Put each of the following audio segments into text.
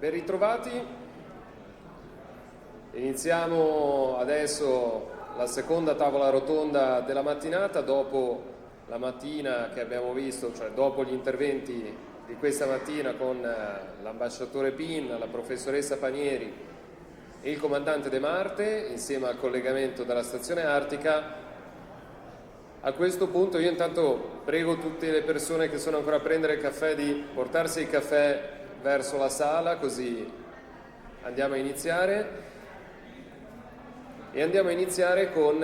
Ben ritrovati, iniziamo adesso la seconda tavola rotonda della mattinata dopo la mattina che abbiamo visto, cioè dopo gli interventi di questa mattina con l'ambasciatore Pin, la professoressa Panieri e il comandante De Marte insieme al collegamento dalla stazione Artica. A questo punto io intanto prego tutte le persone che sono ancora a prendere il caffè di portarsi il caffè verso la sala, così andiamo a iniziare. E andiamo a iniziare con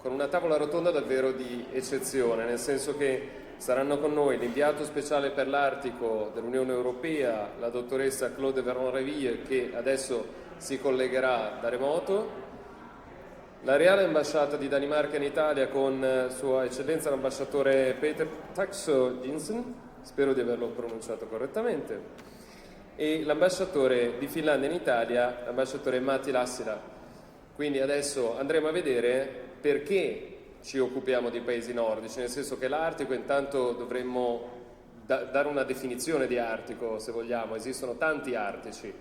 una tavola rotonda davvero di eccezione, nel senso che saranno con noi l'inviato speciale per l'Artico dell'Unione Europea, la dottoressa Claude Veron-Reville, che adesso si collegherà da remoto, la Reale Ambasciata di Danimarca in Italia con Sua Eccellenza l'ambasciatore Peter Taksøe-Jensen, spero di averlo pronunciato correttamente, e l'ambasciatore di Finlandia in Italia, l'ambasciatore Matti Lassila. Quindi adesso andremo a vedere perché ci occupiamo di paesi nordici, nel senso che l'Artico intanto dovremmo dare una definizione di Artico, se vogliamo. Esistono tanti artici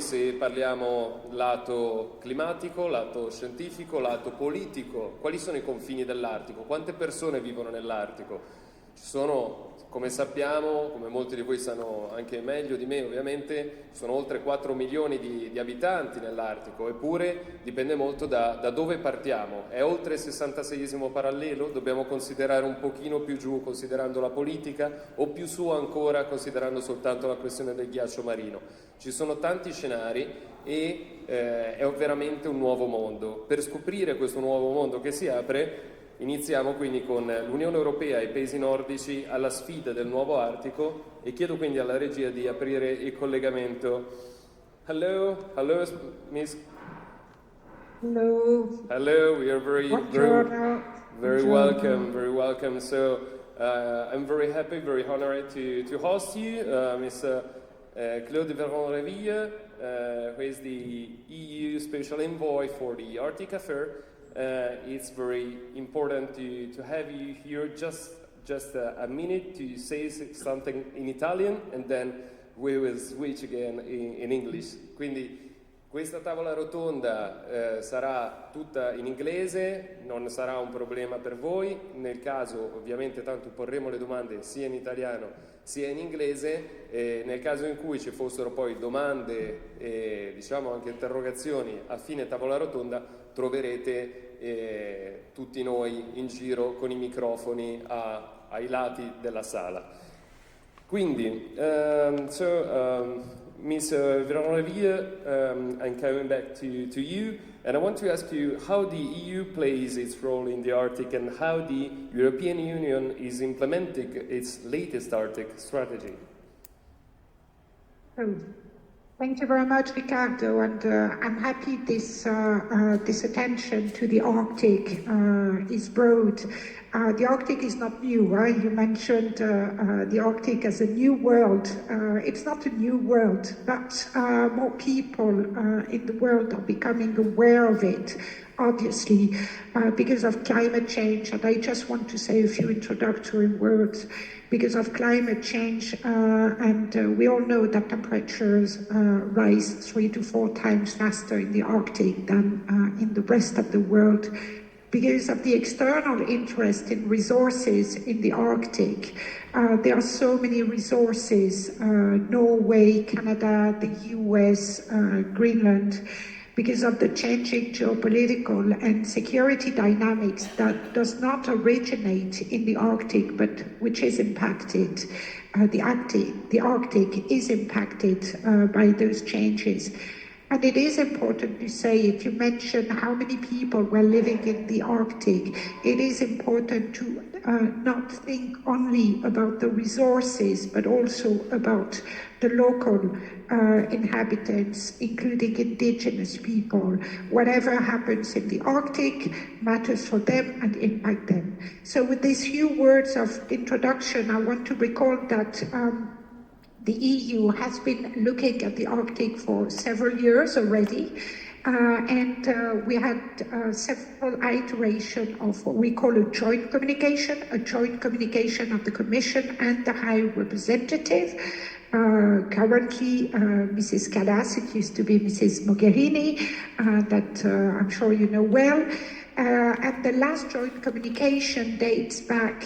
se parliamo lato climatico, lato scientifico, lato politico. Quali sono i confini dell'Artico? Quante persone vivono nell'Artico? Ci sono, come sappiamo, come molti di voi sanno anche meglio di me ovviamente, ci sono oltre 4 milioni di abitanti nell'Artico, eppure dipende molto da dove partiamo. È oltre il 66esimo parallelo? Dobbiamo considerare un pochino più giù considerando la politica, o più su ancora considerando soltanto la questione del ghiaccio marino? Ci sono tanti scenari e è veramente un nuovo mondo. Per scoprire questo nuovo mondo che si apre, iniziamo quindi con l'Unione Europea e i paesi nordici alla sfida del nuovo Artico e chiedo quindi alla regia di aprire il collegamento. Hello, Miss. Hello. Hello, we are very welcome. So I'm very happy, very honored to host you, Miss Claude Veron-Reville, who is the EU Special Envoy for the Arctic Affair. It's very important to have you here. Just a minute to say something in Italian and then we will switch again in English. Quindi questa tavola rotonda sarà tutta in inglese, non sarà un problema per voi. Nel caso ovviamente tanto porremo le domande sia in italiano sia in inglese, nel caso in cui ci fossero poi domande e diciamo anche interrogazioni a fine tavola rotonda troverete tutti noi in giro con i microfoni ai lati della sala. Quindi, Ms. Veron-Reville, I'm coming back to you, and I want to ask you how the EU plays its role in the Arctic and how the European Union is implementing its latest Arctic strategy. Thank you very much, Riccardo, and I'm happy this attention to the Arctic is brought. The Arctic is not new, right? You mentioned the Arctic as a new world. It's not a new world, but more people in the world are becoming aware of it, obviously, because of climate change. And I just want to say a few introductory words. Because of climate change, and we all know that temperatures rise 3 to 4 times faster in the Arctic than in the rest of the world. Because of the external interest in resources in the Arctic, there are so many resources, Norway, Canada, the US, Greenland, because of the changing geopolitical and security dynamics that does not originate in the Arctic, but which is impacted. The Arctic is impacted by those changes. And it is important to say, if you mention how many people were living in the Arctic, it is important to not think only about the resources, but also about the local inhabitants, including indigenous people. Whatever happens in the Arctic matters for them and impact them. So with these few words of introduction, I want to recall that the EU has been looking at the Arctic for several years already, and we had several iterations of what we call a joint communication of the Commission and the High Representative. Currently, Mrs. Callas, it used to be Mrs. Mogherini, that I'm sure you know well. And the last joint communication dates back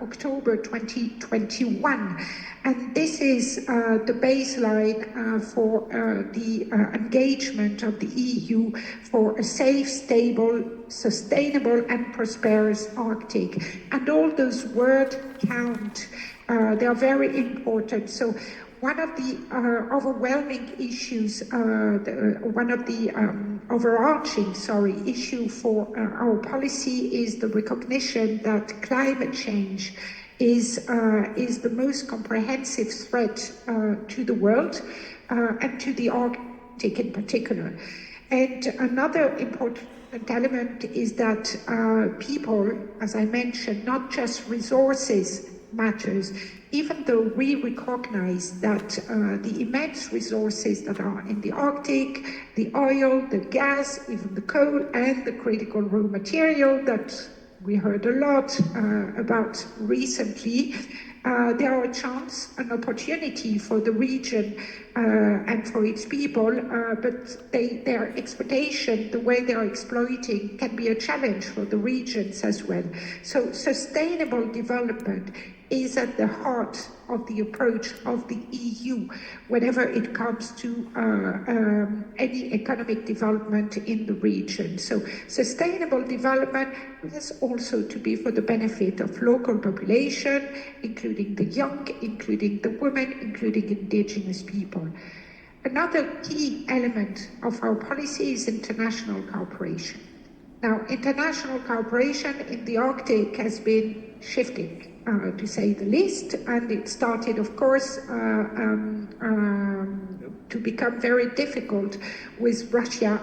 October 2021. And this is the baseline for the engagement of the EU for a safe, stable, sustainable and prosperous Arctic. And all those words count. They are very important. So one of the overwhelming issues, one of the overarching, issue for our policy is the recognition that climate change is the most comprehensive threat to the world and to the Arctic in particular. And another important element is that people, as I mentioned, not just resources matters, even though we recognize that the immense resources that are in the Arctic, the oil, the gas, even the coal, and the critical raw material that we heard a lot about recently, there are a chance, an opportunity for the region and for its people, but their exploitation, the way they are exploiting, can be a challenge for the regions as well. So sustainable development is at the heart of the approach of the EU whenever it comes to any economic development in the region. So sustainable development has also to be for the benefit of local population, including the young, including the women, including indigenous people. Another key element of our policy is international cooperation. Now, international cooperation in the Arctic has been shifting, to say the least, and it started, of course, to become very difficult with Russia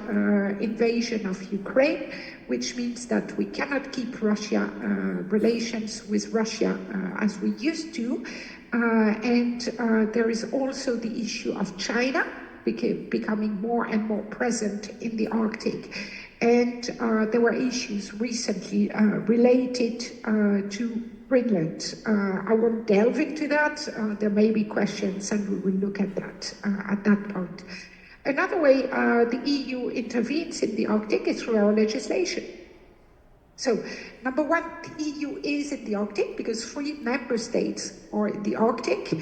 invasion of Ukraine, which means that we cannot keep relations with Russia as we used to, and there is also the issue of China becoming more and more present in the Arctic. And there were issues recently related to Greenland. I won't delve into that. There may be questions, and we will look at that point. Another way the EU intervenes in the Arctic is through our legislation. So, number one, the EU is in the Arctic because 3 member states are in the Arctic,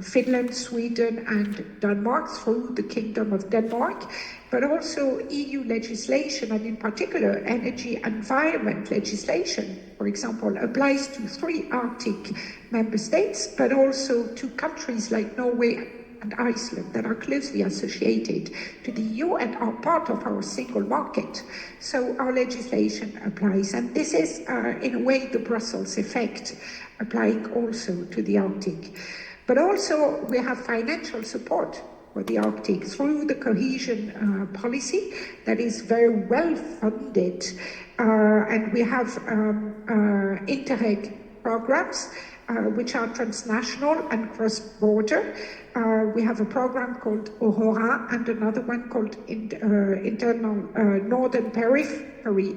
Finland, Sweden, and Denmark, through the Kingdom of Denmark, but also EU legislation, and in particular energy environment legislation, for example, applies to 3 Arctic member states, but also to countries like Norway and Iceland that are closely associated to the EU and are part of our single market. So our legislation applies, and this is in a way the Brussels effect applying also to the Arctic. But also we have financial support for the Arctic through the cohesion policy that is very well funded, and we have Interreg programs which are transnational and cross-border. We have a program called Aurora and another one called Internal Northern Periphery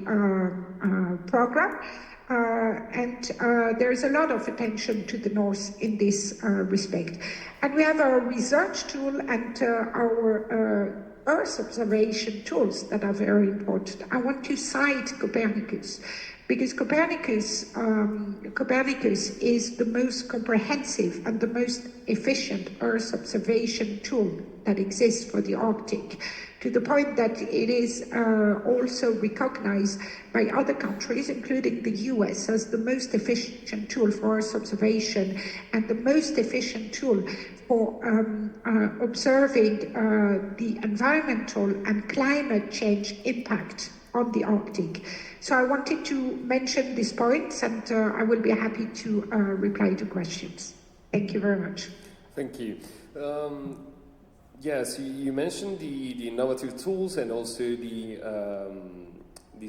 Program. And there is a lot of attention to the North in this respect. And we have our research tool and our Earth observation tools that are very important. I want to cite Copernicus, because Copernicus is the most comprehensive and the most efficient Earth observation tool that exists for the Arctic, to the point that it is also recognized by other countries, including the US, as the most efficient tool for Earth observation and the most efficient tool for observing the environmental and climate change impact on the Arctic. So I wanted to mention these points, and I will be happy to reply to questions. Thank you very much. Thank you. Yes, you mentioned the innovative tools and also the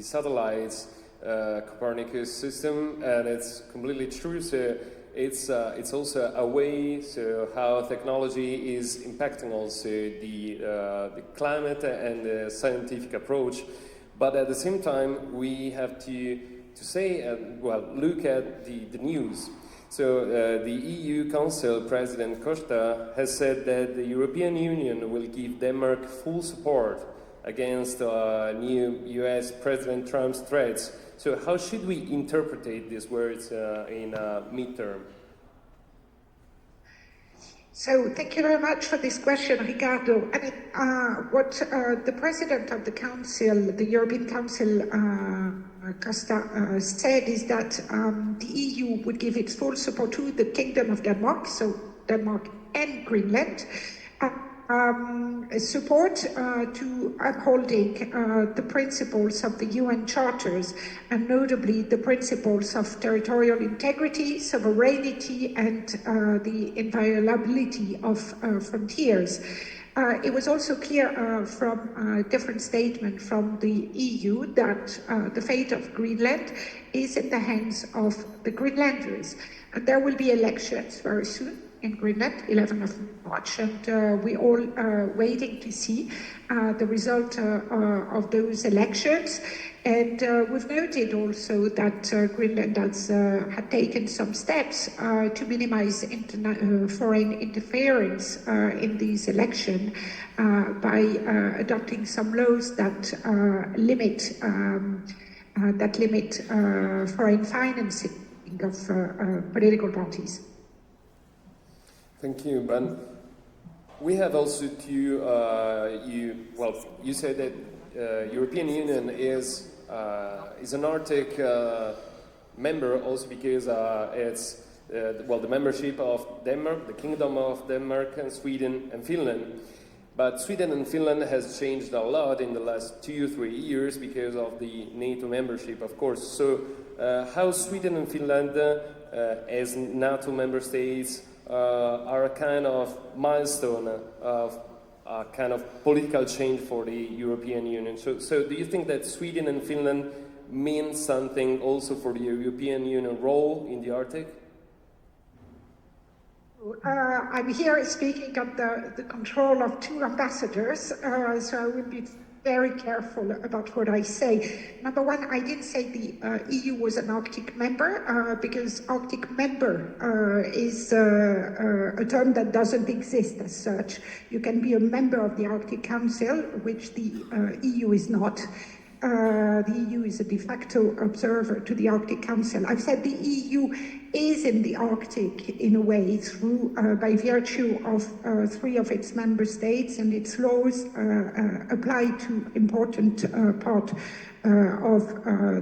satellites Copernicus system, and it's completely true. So it's also a way so how technology is impacting also the climate and the scientific approach. But at the same time, we have to say, look at the news. So the EU Council President Costa has said that the European Union will give Denmark full support against new US President Trump's threats. So how should we interpret these words in midterm? So thank you very much for this question, Ricardo. I mean, what the President of the Council, the European Council, Costa, said is that the EU would give its full support to the Kingdom of Denmark, so Denmark and Greenland, support to upholding the principles of the UN charters, and notably the principles of territorial integrity, sovereignty, and the inviolability of frontiers. It was also clear from a different statement from the EU that the fate of Greenland is in the hands of the Greenlanders. And there will be elections very soon in Greenland, 11th of March, and we all are waiting to see the result of those elections. And we've noted also that Greenland had taken some steps to minimize foreign interference in these elections by adopting some laws that limit foreign financing of political parties. Thank you, Ben. We have also to you said that European Union is an Arctic member also because it's the membership of Denmark, the Kingdom of Denmark, and Sweden and Finland. But Sweden and Finland has changed a lot in the last 2-3 years because of the NATO membership, of course. So how Sweden and Finland, as NATO member states, are a kind of milestone of a kind of political change for the European Union. So do you think that Sweden and Finland mean something also for the European Union role in the Arctic? I'm here speaking of the control of two ambassadors, so I will be very careful about what I say. Number one, I didn't say the EU was an Arctic member, because Arctic member is a term that doesn't exist as such. You can be a member of the Arctic Council, which the EU is not. The EU is a de facto observer to the Arctic Council. I've said the EU is in the Arctic in a way through, by virtue of 3 of its member states, and its laws apply to important part of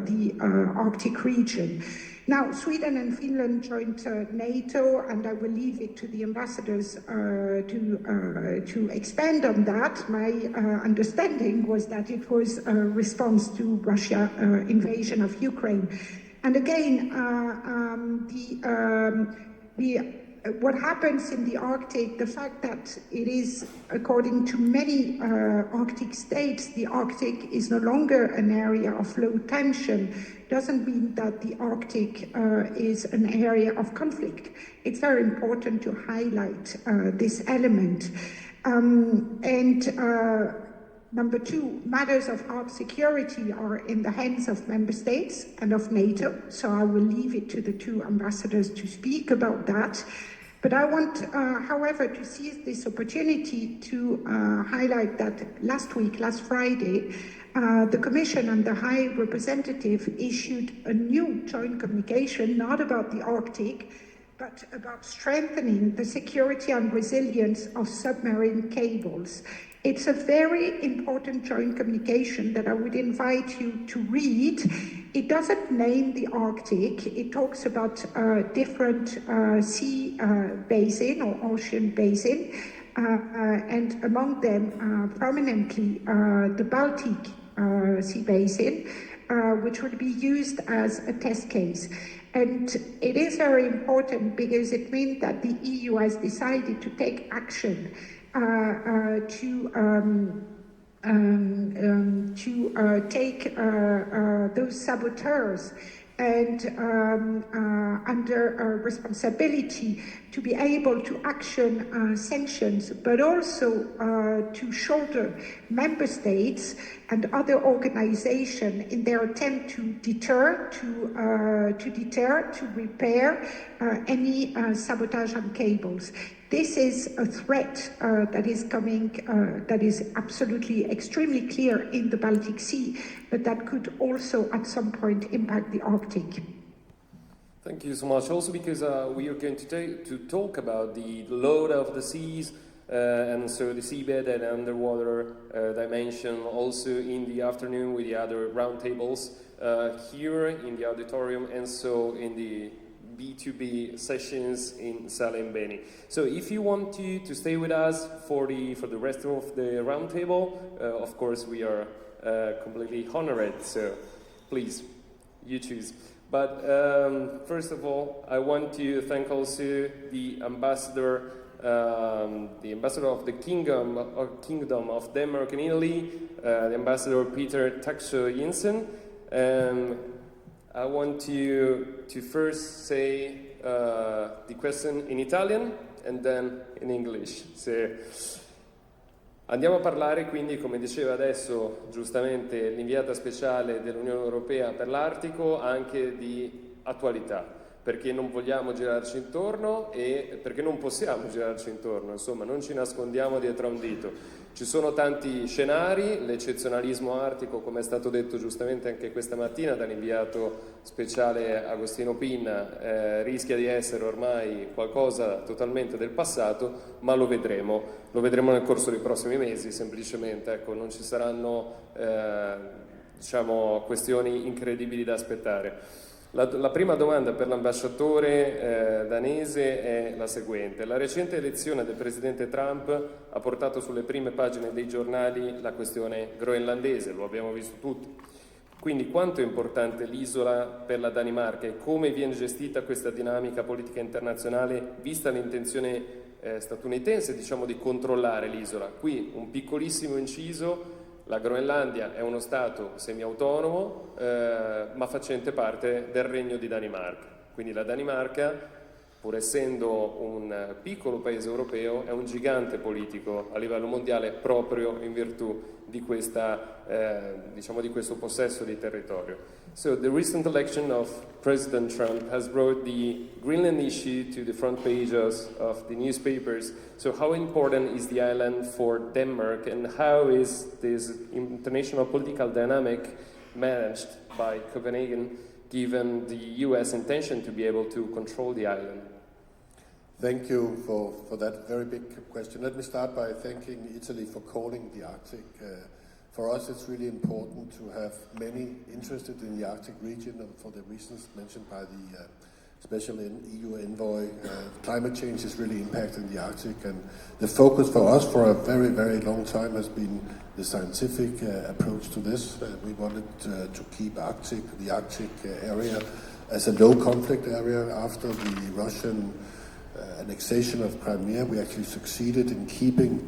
the Arctic region. Now, Sweden and Finland joined NATO, and I will leave it to the ambassadors to expand on that. My understanding was that it was a response to Russia invasion of Ukraine. And again, what happens in the Arctic, the fact that it is, according to many Arctic states, the Arctic is no longer an area of low tension, doesn't mean that the Arctic is an area of conflict. It's very important to highlight this element. Number 2, matters of hard security are in the hands of member states and of NATO, so I will leave it to the 2 ambassadors to speak about that. But I want, however, to seize this opportunity to highlight that last Friday, the Commission and the High Representative issued a new joint communication, not about the Arctic, but about strengthening the security and resilience of submarine cables. It's a very important joint communication that I would invite you to read. It doesn't name the Arctic. It talks about different sea basin or ocean basin, and among them prominently the Baltic Sea Basin, which would be used as a test case. And it is very important because it means that the EU has decided to take action to take those saboteurs and under responsibility to be able to action sanctions, but also to shoulder member states and other organizations in their attempt to deter, to repair any sabotage on cables. This is a threat that is coming, that is absolutely extremely clear in the Baltic Sea, but that could also at some point impact the Arctic. Thank you so much. Also because we are going to talk about the load of the seas, and so the seabed and underwater dimension also in the afternoon with the other roundtables here in the auditorium, and so in the B2B sessions in Sala and Beni. So if you want to stay with us for the rest of the roundtable, of course we are completely honored, so please, you choose. But first of all, I want to thank also the ambassador of the Kingdom of Denmark and Italy, the Ambassador Peter Taksøe-Jensen. I want to first say the question in Italian and then in English. Andiamo a parlare quindi, come diceva adesso giustamente l'inviata speciale dell'Unione Europea per l'Artico, anche di attualità, perché non vogliamo girarci intorno e perché non possiamo girarci intorno, insomma non ci nascondiamo dietro a un dito. Ci sono tanti scenari, l'eccezionalismo artico, come è stato detto giustamente anche questa mattina dall'inviato speciale Agostino Pinna, rischia di essere ormai qualcosa totalmente del passato, ma lo vedremo nel corso dei prossimi mesi, semplicemente, ecco, non ci saranno diciamo questioni incredibili da aspettare. La prima domanda per l'ambasciatore danese è la seguente. La recente elezione del presidente Trump ha portato sulle prime pagine dei giornali la questione groenlandese, lo abbiamo visto tutti. Quindi quanto è importante l'isola per la Danimarca e come viene gestita questa dinamica politica internazionale vista l'intenzione statunitense, diciamo, di controllare l'isola? Qui un piccolissimo inciso. La Groenlandia è uno Stato semi-autonomo, ma facente parte del Regno di Danimarca. Quindi la Danimarca, pur essendo un piccolo paese europeo, è un gigante politico a livello mondiale proprio in virtù di questa, diciamo, di questo possesso di territorio. So the recent election of President Trump has brought the Greenland issue to the front pages of the newspapers. So how important is the island for Denmark, and how is this international political dynamic managed by Copenhagen, given the US intention to be able to control the island? Thank you for that very big question. Let me start by thanking Italy for calling the Arctic. For us, it's really important to have many interested in the Arctic region, and for the reasons mentioned by the special EU envoy. Climate change is really impacting the Arctic, and the focus for us for a very, very long time has been the scientific approach to this. We wanted to keep the Arctic area as a low-conflict area. After the Russian annexation of Crimea, we actually succeeded in keeping,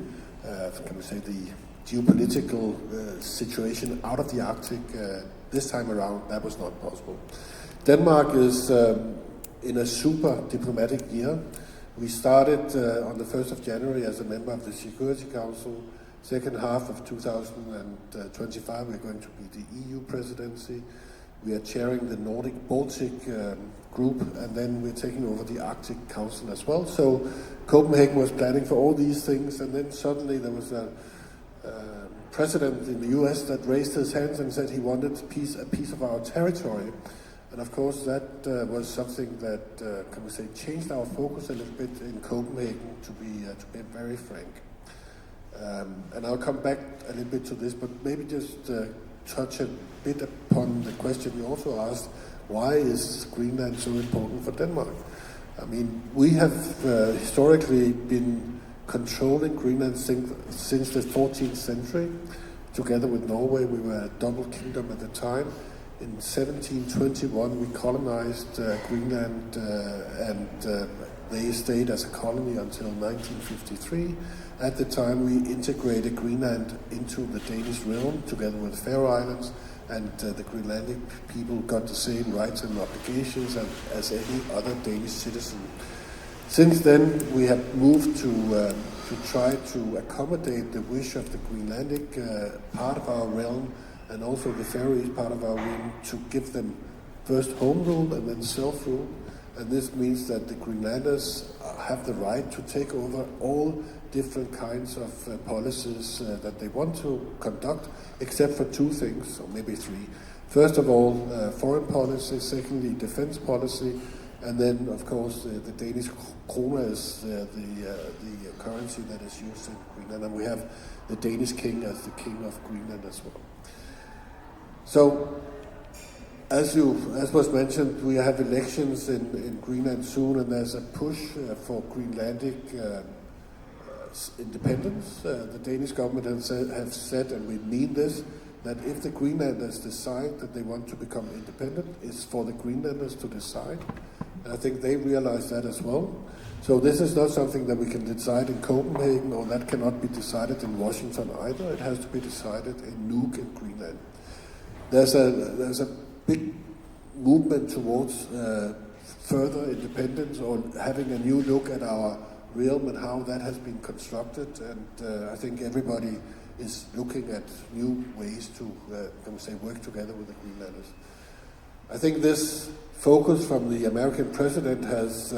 can we say, the geopolitical situation out of the Arctic. This time around, that was not possible. Denmark is in a super diplomatic year. We started on the 1st of January as a member of the Security Council. Second half of 2025, we're going to be the EU presidency. We are chairing the Nordic-Baltic group, and then we're taking over the Arctic Council as well. So Copenhagen was planning for all these things, and then suddenly there was a president in the US that raised his hands and said he wanted a piece of our territory. And of course that was something that, can we say, changed our focus a little bit in Copenhagen, to be very frank. And I'll come back a little bit to this, but maybe just touch a bit upon the question you also asked: why is Greenland so important for Denmark? I mean, we have historically been controlling Greenland since the 14th century. Together with Norway, we were a double kingdom at the time. In 1721, we colonized Greenland, and they stayed as a colony until 1953. At the time, we integrated Greenland into the Danish realm, together with the Faroe Islands, and the Greenlandic people got the same rights and obligations as any other Danish citizen. Since then, we have moved to try to accommodate the wish of the Greenlandic part of our realm, and also the Faroese part of our realm, to give them first home rule and then self-rule. And this means that the Greenlanders have the right to take over all different kinds of policies that they want to conduct, except for two things, or maybe three. First of all, foreign policy. Secondly, defense policy. And then, of course, the Danish krone is the currency that is used in Greenland. And we have the Danish king as the king of Greenland as well. So, as was mentioned, we have elections in Greenland soon, and there's a push for Greenlandic independence. The Danish government have said, and we mean this, that if the Greenlanders decide that they want to become independent, it's for the Greenlanders to decide. And I think they realize that as well. So this is not something that we can decide in Copenhagen, or that cannot be decided in Washington either. It has to be decided in Nuuk in Greenland. There's a big movement towards further independence, or having a new look at our realm and how that has been constructed, and I think everybody is looking at new ways to work together with the Greenlanders. I think this focus from the American president has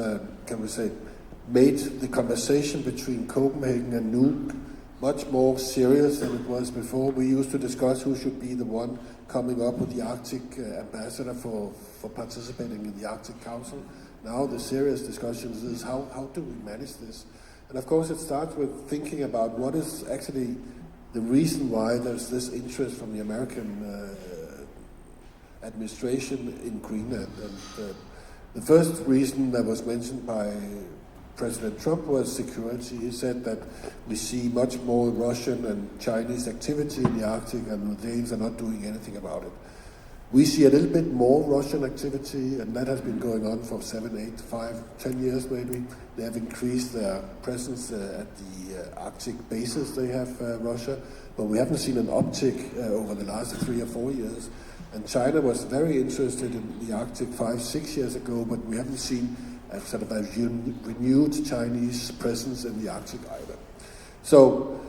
made the conversation between Copenhagen and Nuuk much more serious than it was before. We used to discuss who should be the one coming up with the Arctic ambassador for participating in the Arctic Council. Now the serious discussions is how do we manage this? And of course it starts with thinking about what is actually the reason why there's this interest from the American administration in Greenland. And the first reason that was mentioned by President Trump was security. He said that we see much more Russian and Chinese activity in the Arctic, and the Danes are not doing anything about it. We see a little bit more Russian activity, and that has been going on for 7, 8, 5, 10 years maybe. They have increased their presence at the Arctic bases they have, Russia, but we haven't seen an uptick over the last 3 or 4 years. And China was very interested in the Arctic 5, 6 years ago, but we haven't seen a sort of a renewed Chinese presence in the Arctic either. So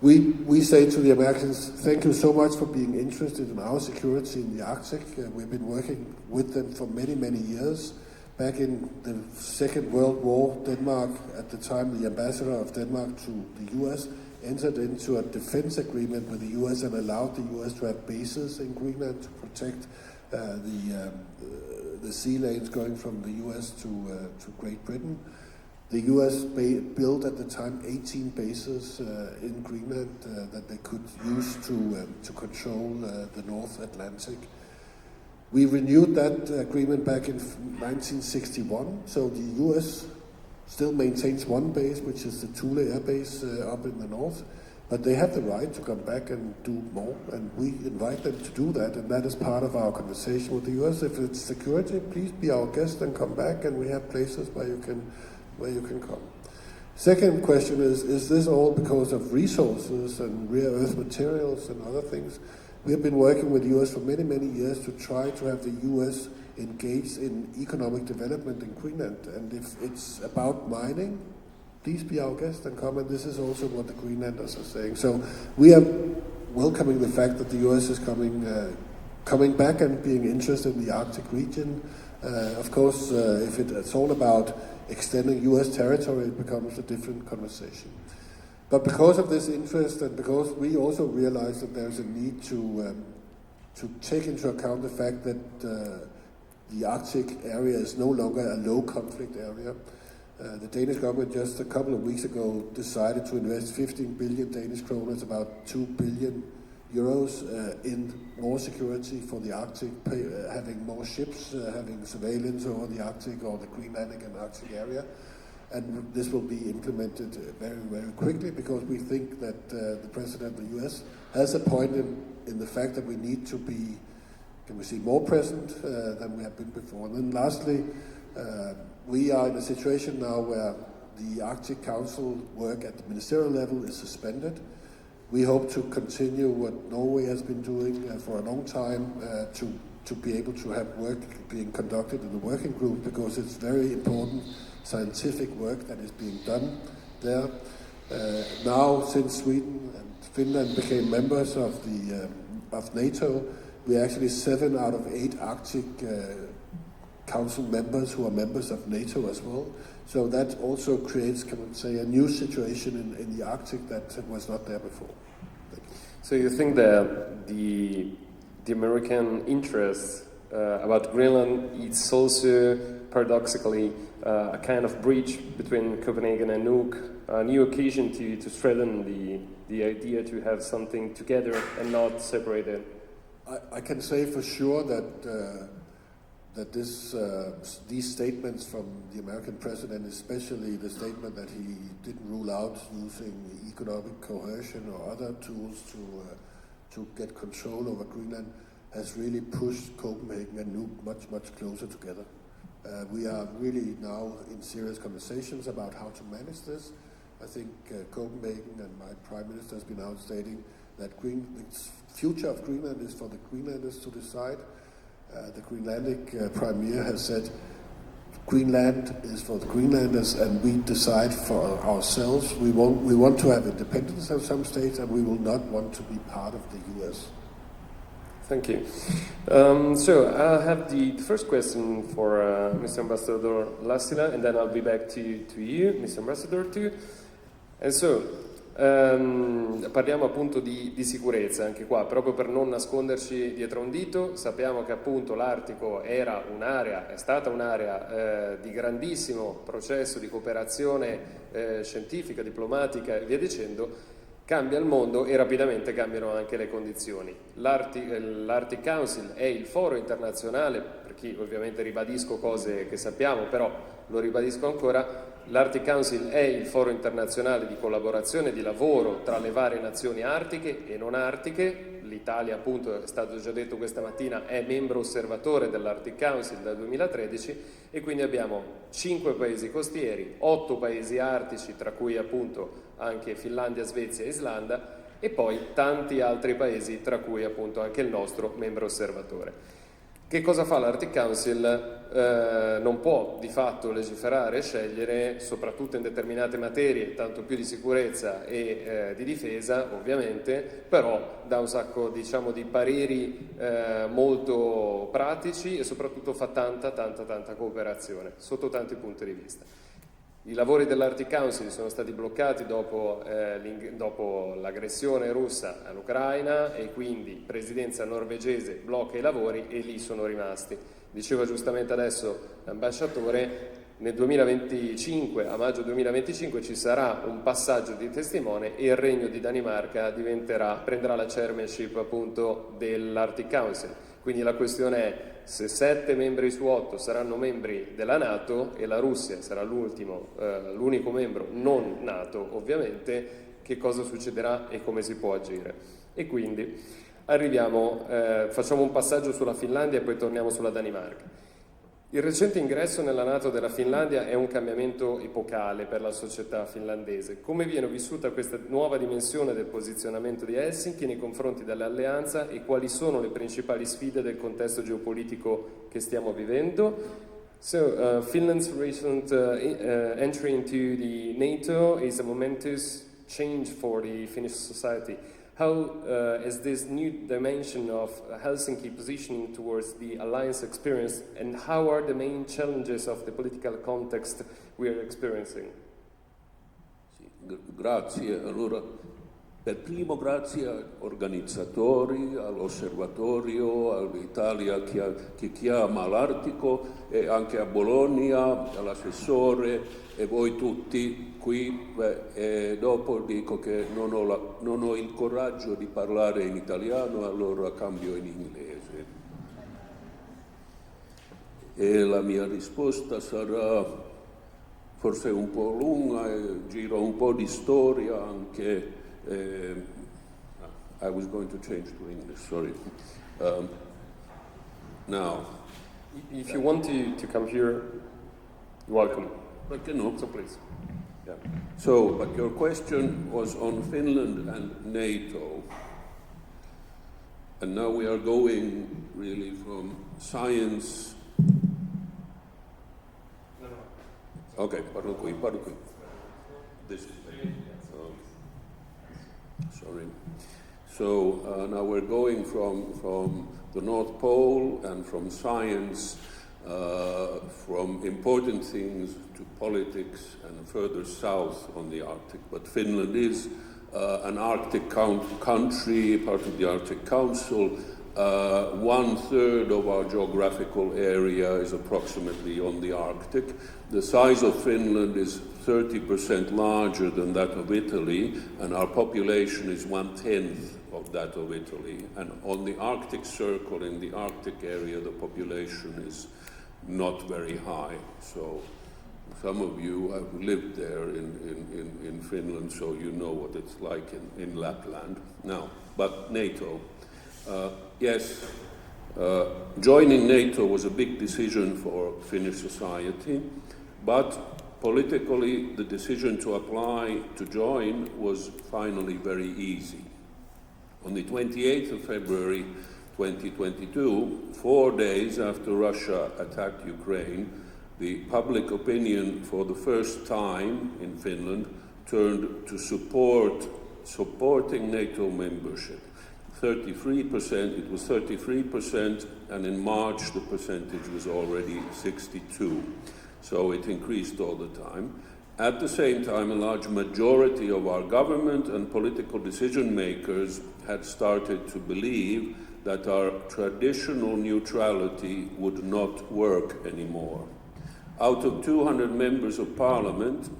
we say to the Americans, thank you so much for being interested in our security in the Arctic. We've been working with them for many, many years. Back in the Second World War, Denmark, at the time the ambassador of Denmark to the US, entered into a defense agreement with the US and allowed the US to have bases in Greenland to protect the sea lanes going from the US to Great Britain. The US built at the time 18 bases in Greenland that they could use to control the North Atlantic. We renewed that agreement back in 1961, so the US still maintains one base, which is the Thule Air Base up in the north, but they have the right to come back and do more, and we invite them to do that, and that is part of our conversation with the US. If it's security, please be our guest and come back, and we have places where you can come. Second question is this all because of resources and rare earth materials and other things? We have been working with the US for many, many years to try to have the US engaged in economic development in Greenland. And if it's about mining, please be our guest and come. And this is also what the Greenlanders are saying. So we are welcoming the fact that the US is coming back and being interested in the Arctic region. Of course, if it's all about extending US territory, it becomes a different conversation. But because of this interest, and because we also realize that there's a need to take into account the fact that the Arctic area is no longer a low conflict area. The Danish government just a couple of weeks ago decided to invest 15 billion Danish kroner, about 2 billion euros, in more security for the Arctic, having more ships, having surveillance over the Arctic or the Greenlandic and Arctic area. And this will be implemented very, very quickly, because we think that the President of the US has a point in the fact that we need to be, more present than we have been before. And then lastly, we are in a situation now where the Arctic Council work at the ministerial level is suspended. we hope to continue what Norway has been doing for a long time to be able to have work being conducted in the working group, because it's very important scientific work that is being done there. Now, since Sweden and Finland became members of NATO, we're actually 7 out of 8 Arctic Council members who are members of NATO as well. So that also creates, can man say, a new situation in the Arctic that was not there before. Thank you. So you think that the American interest about Greenland is also paradoxically a kind of bridge between Copenhagen and Nuuk, a new occasion to strengthen the idea to have something together and not separated? I can say for sure that these statements from the American president, especially the statement that he didn't rule out using economic coercion or other tools to get control over Greenland, has really pushed Copenhagen and Nuuk much closer together. We are really now in serious conversations about how to manage this. I think Copenhagen and my Prime Minister has been out stating that the future of Greenland is for the Greenlanders to decide. The Greenlandic Premier has said Greenland is for the Greenlanders and we decide for ourselves. We want to have independence of some states and we will not want to be part of the US. Thank you. So I have the first question for Mr. Ambassador Lassila, and then I'll be back to you, Mr. Ambassador, too. And so, parliamo appunto di sicurezza anche qua, proprio per non nasconderci dietro un dito. Sappiamo che appunto l'Artico è stata un'area di grandissimo processo di cooperazione scientifica, diplomatica e via dicendo. Cambia il mondo e rapidamente cambiano anche le condizioni. L'Arctic Council è il foro internazionale, per chi ovviamente ribadisco cose che sappiamo, però lo ribadisco ancora, l'Arctic Council è il foro internazionale di collaborazione e di lavoro tra le varie nazioni artiche e non artiche. L'Italia, appunto, è stato già detto questa mattina, è membro osservatore dell'Arctic Council dal 2013 e quindi abbiamo 5 paesi costieri, 8 paesi artici, tra cui appunto anche Finlandia, Svezia e Islanda, e poi tanti altri paesi, tra cui appunto anche il nostro membro osservatore. Che cosa fa l'Arctic Council? Non può di fatto legiferare e scegliere, soprattutto in determinate materie, tanto più di sicurezza e di difesa, ovviamente, però dà un sacco, diciamo, di pareri molto pratici e soprattutto fa tanta cooperazione, sotto tanti punti di vista. I lavori dell'Arctic Council sono stati bloccati dopo l'aggressione russa all'Ucraina e quindi presidenza norvegese blocca i lavori e lì sono rimasti. Diceva giustamente adesso l'ambasciatore, nel 2025, a maggio 2025 ci sarà un passaggio di testimone e il Regno di Danimarca prenderà la chairmanship appunto dell'Arctic Council. Quindi la questione è se 7 membri su 8 saranno membri della NATO e la Russia sarà l'unico membro non NATO, ovviamente, che cosa succederà e come si può agire. E quindi facciamo un passaggio sulla Finlandia e poi torniamo sulla Danimarca. Il recente ingresso nella NATO della Finlandia è un cambiamento epocale per la società finlandese. Come viene vissuta questa nuova dimensione del posizionamento di Helsinki nei confronti dell'alleanza e quali sono le principali sfide del contesto geopolitico che stiamo vivendo? So, Finland's recent entry into the NATO is a momentous change for the Finnish society. How is this new dimension of Helsinki positioning towards the alliance experience, and how are the main challenges of the political context we are experiencing? Grazie. Allora, per primo grazie agli organizzatori, all'Osservatorio, all'Italia che chiama l'Artico e anche a Bologna, all'assessore e voi tutti qui. E dopo dico che non ho il coraggio di parlare in italiano, allora cambio in inglese. E la mia risposta sarà forse un po' lunga e giro un po' di storia anche. I was going to change to English, sorry. Now, if you want to come here, you're welcome. Perché no? So please. Yeah. So, but your question was on Finland and NATO. And now we are going really from science. Okay, pardon qui. This is sorry. So now we're going from the North Pole and from science, from important things to politics and further south on the Arctic. But Finland is an Arctic country, part of the Arctic Council. 1/3 of our geographical area is approximately on the Arctic. The size of Finland is 30% larger than that of Italy, and our population is 1/10 of that of Italy. And on the Arctic Circle, in the Arctic area, the population is not very high. So some of you have lived there in Finland, so you know what it's like in Lapland. Now, but NATO. Yes, joining NATO was a big decision for Finnish society, but politically the decision to apply to join was finally very easy. On the 28th of February 2022, 4 days after Russia attacked Ukraine, the public opinion for the first time in Finland turned to supporting NATO membership. 33%, it was 33%, and in March the percentage was already 62%. So it increased all the time. At the same time, a large majority of our government and political decision makers had started to believe that our traditional neutrality would not work anymore. Out of 200 members of parliament,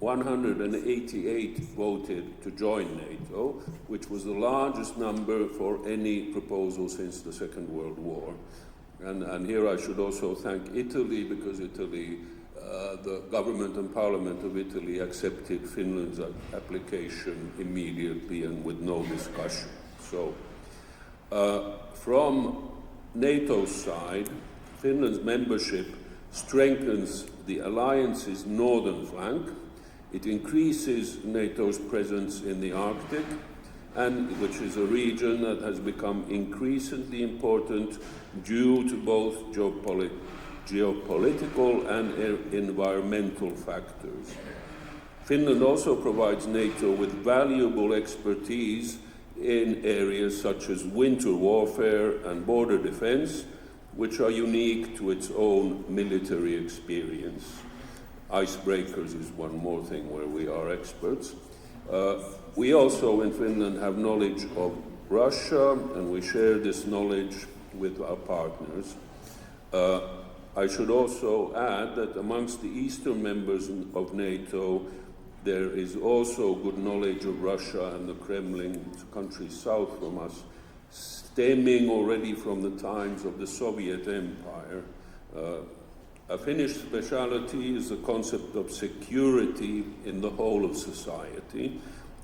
188 voted to join NATO, which was the largest number for any proposal since the Second World War. And here I should also thank Italy, because Italy, the government and parliament of Italy accepted Finland's application immediately and with no discussion. So, from NATO's side, Finland's membership strengthens the alliance's northern flank. It increases NATO's presence in the Arctic, and which is a region that has become increasingly important due to both geopolitical and environmental factors. Finland also provides NATO with valuable expertise in areas such as winter warfare and border defense, which are unique to its own military experience. Icebreakers is one more thing where we are experts. We also in Finland have knowledge of Russia, and we share this knowledge with our partners. I should also add that amongst the eastern members of NATO, there is also good knowledge of Russia and the Kremlin, countries south from us, stemming already from the times of the Soviet Empire. A Finnish speciality is the concept of security in the whole of society.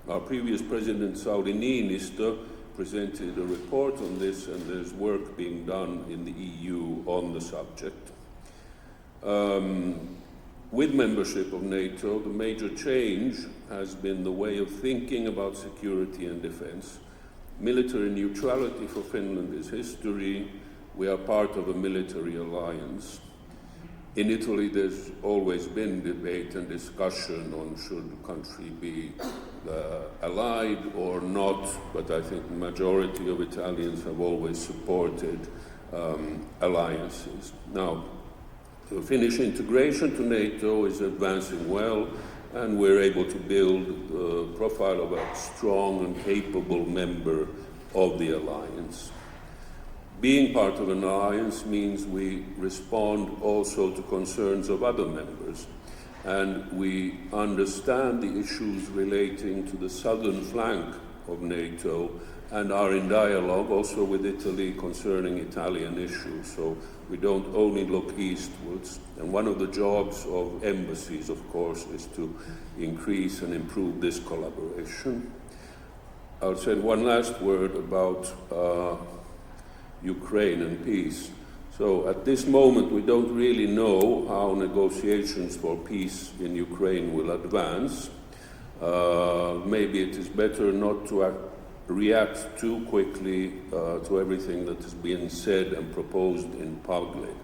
Our previous president, Sauli Niinistö, presented a report on this, and there's work being done in the EU on the subject. With membership of NATO, the major change has been the way of thinking about security and defense. Military neutrality for Finland is history. We are part of a military alliance. In Italy, there's always been debate and discussion on should the country be allied or not, but I think the majority of Italians have always supported alliances. Now, the Finnish integration to NATO is advancing well, and we're able to build the profile of a strong and capable member of the alliance. Being part of an alliance means we respond also to concerns of other members, and we understand the issues relating to the southern flank of NATO and are in dialogue also with Italy concerning Italian issues. So we don't only look eastwards. And one of the jobs of embassies, of course, is to increase and improve this collaboration. I'll say one last word about Ukraine and peace. So at this moment, we don't really know how negotiations for peace in Ukraine will advance. Maybe it is better not to react too quickly to everything that is being said and proposed in public.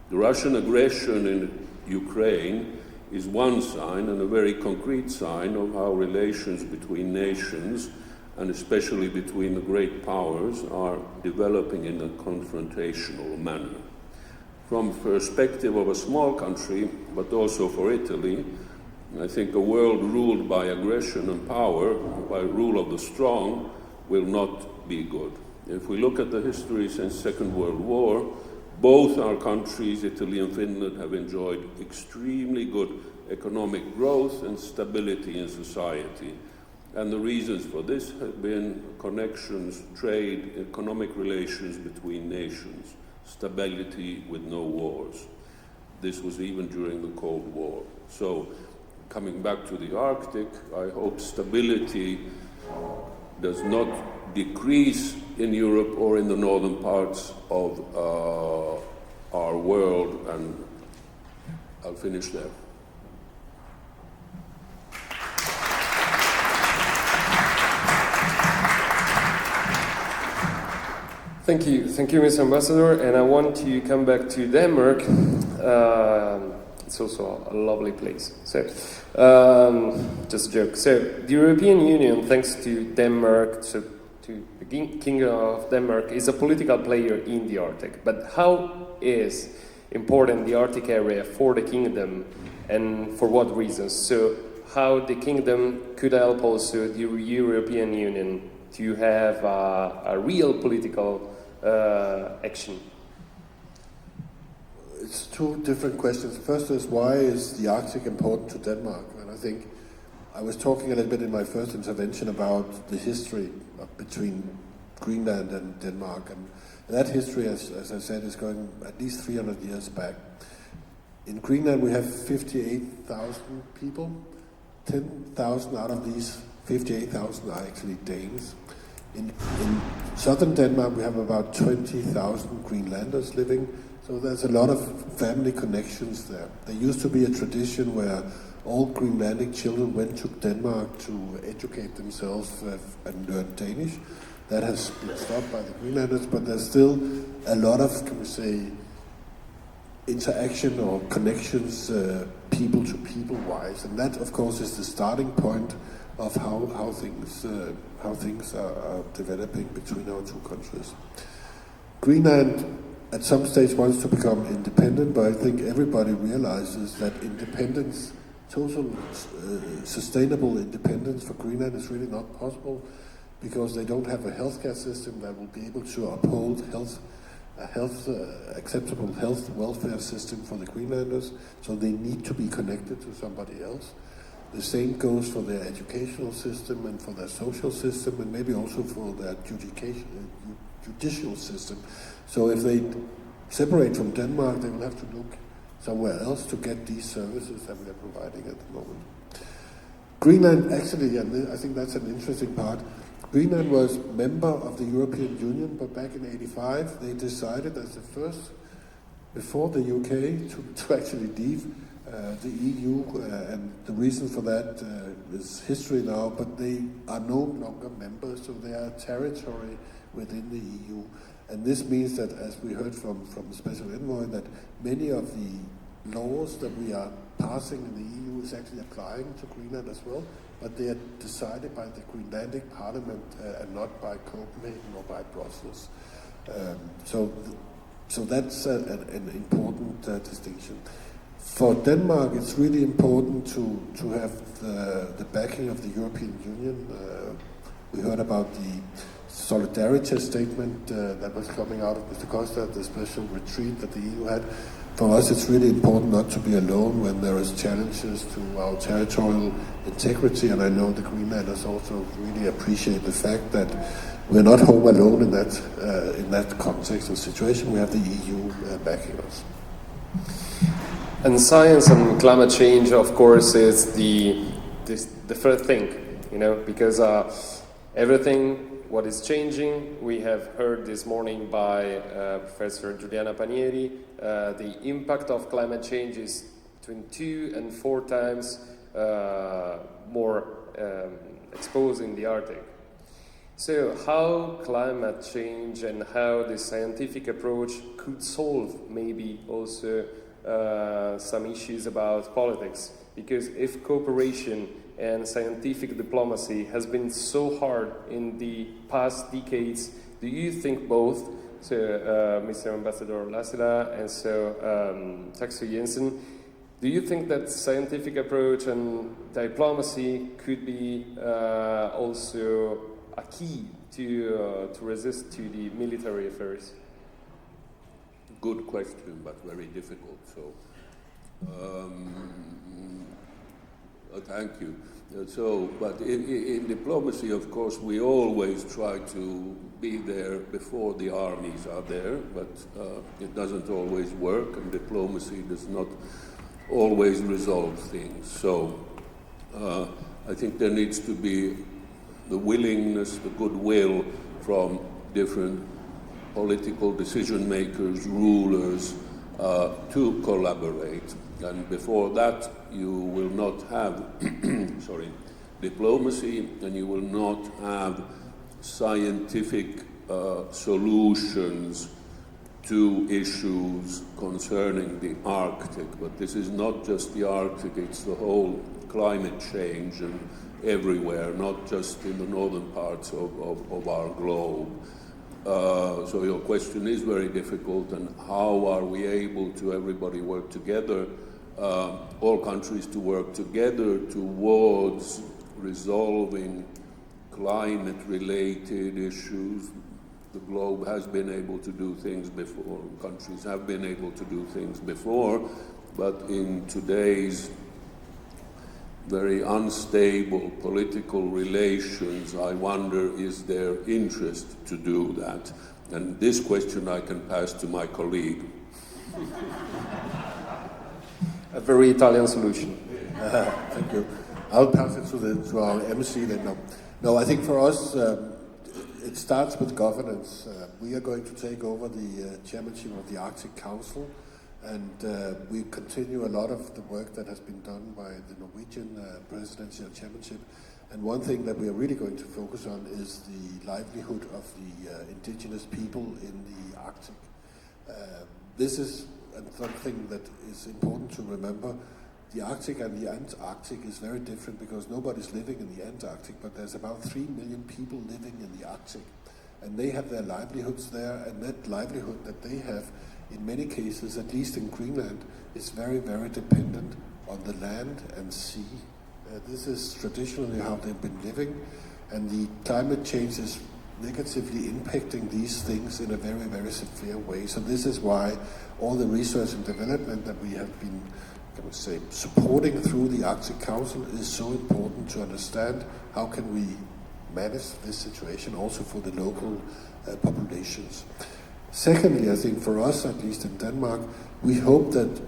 The Russian aggression in Ukraine is one sign, and a very concrete sign, of how relations between nations, and especially between the great powers, are developing in a confrontational manner. From the perspective of a small country, but also for Italy, I think a world ruled by aggression and power, by rule of the strong, will not be good. If we look at the history since Second World War, both our countries, Italy and Finland, have enjoyed extremely good economic growth and stability in society. And the reasons for this have been connections, trade, economic relations between nations, stability with no wars. This was even during the Cold War. So, coming back to the Arctic, I hope stability does not decrease in Europe or in the northern parts of our world, and I'll finish there. Thank you, Mr. Ambassador, and I want to come back to Denmark. It's also a lovely place. So, just a joke. So, the European Union, thanks to Denmark, to the Kingdom of Denmark, is a political player in the Arctic. But how is important the Arctic area for the kingdom, and for what reasons? So, how the kingdom could help also the European Union to have a real political action? It's two different questions. First is, why is the Arctic important to Denmark? And I think I was talking a little bit in my first intervention about the history between Greenland and Denmark. And that history, as I said, is going at least 300 years back. In Greenland, we have 58,000 people. 10,000 out of these 58,000 are actually Danes. In southern Denmark, we have about 20,000 Greenlanders living, so there's a lot of family connections there. There used to be a tradition where all Greenlandic children went to Denmark to educate themselves and learn Danish. That has been stopped by the Greenlanders, but there's still a lot of, can we say, interaction or connections, people to people wise, and that of course is the starting point of how things are developing between our two countries. Greenland at some stage wants to become independent, but I think everybody realizes that independence, total sustainable independence for Greenland is really not possible, because they don't have a healthcare system that will be able to uphold acceptable health welfare system for the Greenlanders, so they need to be connected to somebody else. The same goes for their educational system and for their social system, and maybe also for their judicial system. So if they separate from Denmark, they will have to look somewhere else to get these services that we are providing at the moment. Greenland actually, and I think that's an interesting part, Greenland was member of the European Union, but back in '85 they decided as the first, before the UK, to actually leave the EU, and the reason for that is history now, but they are no longer members, so they are a territory within the EU. And this means that, as we heard from the Special Envoy, that many of the laws that we are passing in the EU is actually applying to Greenland as well, but they are decided by the Greenlandic Parliament and not by Copenhagen or by Brussels. So that's an important distinction. For Denmark, it's really important to have the backing of the European Union. We heard about the solidarity statement that was coming out of Mr. Costa, the special retreat that the EU had. For us, it's really important not to be alone when there is challenges to our territorial integrity, and I know the Greenlanders also really appreciate the fact that we're not home alone in that context and situation. We have the EU backing us. And science and climate change, of course, is the first thing, because everything what is changing. We have heard this morning by Professor Giuliana Panieri, the impact of climate change is between 2 and 4 times more exposed in the Arctic. So how climate change and how the scientific approach could solve maybe also some issues about politics? Because if cooperation and scientific diplomacy has been so hard in the past decades, do you think both, so Mr. Ambassador Lassila and so Taksøe-Jensen, do you think that scientific approach and diplomacy could be also a key to resist to the military affairs? Good question, but very difficult. So, thank you. But in diplomacy, of course, we always try to be there before the armies are there, but it doesn't always work, and diplomacy does not always resolve things. So I think there needs to be the willingness, the goodwill from different political decision makers, rulers, to collaborate. And before that, you will not have diplomacy, and you will not have scientific solutions to issues concerning the Arctic. But this is not just the Arctic, it's the whole climate change and everywhere, not just in the northern parts of our globe. So your question is very difficult, and how are we able to everybody work together, all countries to work together towards resolving climate-related issues? The globe has been able to do things before, countries have been able to do things before, but in today's very unstable political relations, I wonder, is there interest to do that? And this question I can pass to my colleague. A very Italian solution. Thank you. I'll pass it to our MC then. No, I think for us, it starts with governance. We are going to take over the chairmanship of the Arctic Council, and we continue a lot of the work that has been done by the Norwegian presidential chairmanship. And one thing that we are really going to focus on is the livelihood of the indigenous people in the Arctic. This is something that is important to remember. The Arctic and the Antarctic is very different because nobody's living in the Antarctic, but there's about 3 million people living in the Arctic. And they have their livelihoods there, and that livelihood that they have, in many cases, at least in Greenland, is very, very dependent on the land and sea. This is traditionally how they've been living, and the climate change is negatively impacting these things in a very, very severe way. So this is why all the research and development that we have been supporting through the Arctic Council is so important to understand how can we manage this situation also for the local populations. Secondly, I think for us, at least in Denmark, we hope that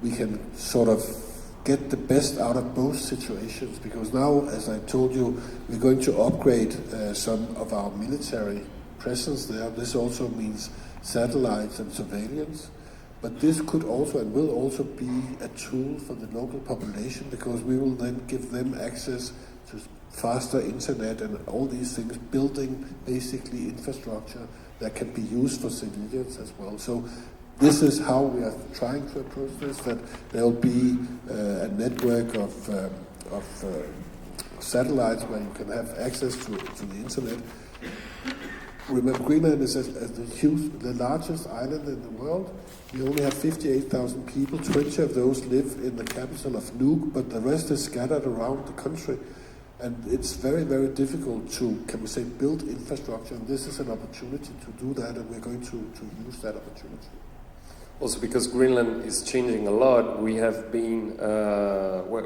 we can sort of get the best out of both situations, because now, as I told you, we're going to upgrade some of our military presence there. This also means satellites and surveillance. But this could also and will also be a tool for the local population, because we will then give them access to faster internet and all these things, building basically infrastructure that can be used for civilians as well. So this is how we are trying to approach this, that there will be a network of satellites where you can have access to the internet. Remember, Greenland is the largest island in the world. We only have 58,000 people. 20 of those live in the capital of Nuuk, but the rest is scattered around the country. And it's very, very difficult to, build infrastructure. And this is an opportunity to do that, and we're going to use that opportunity. Also, because Greenland is changing a lot, we have been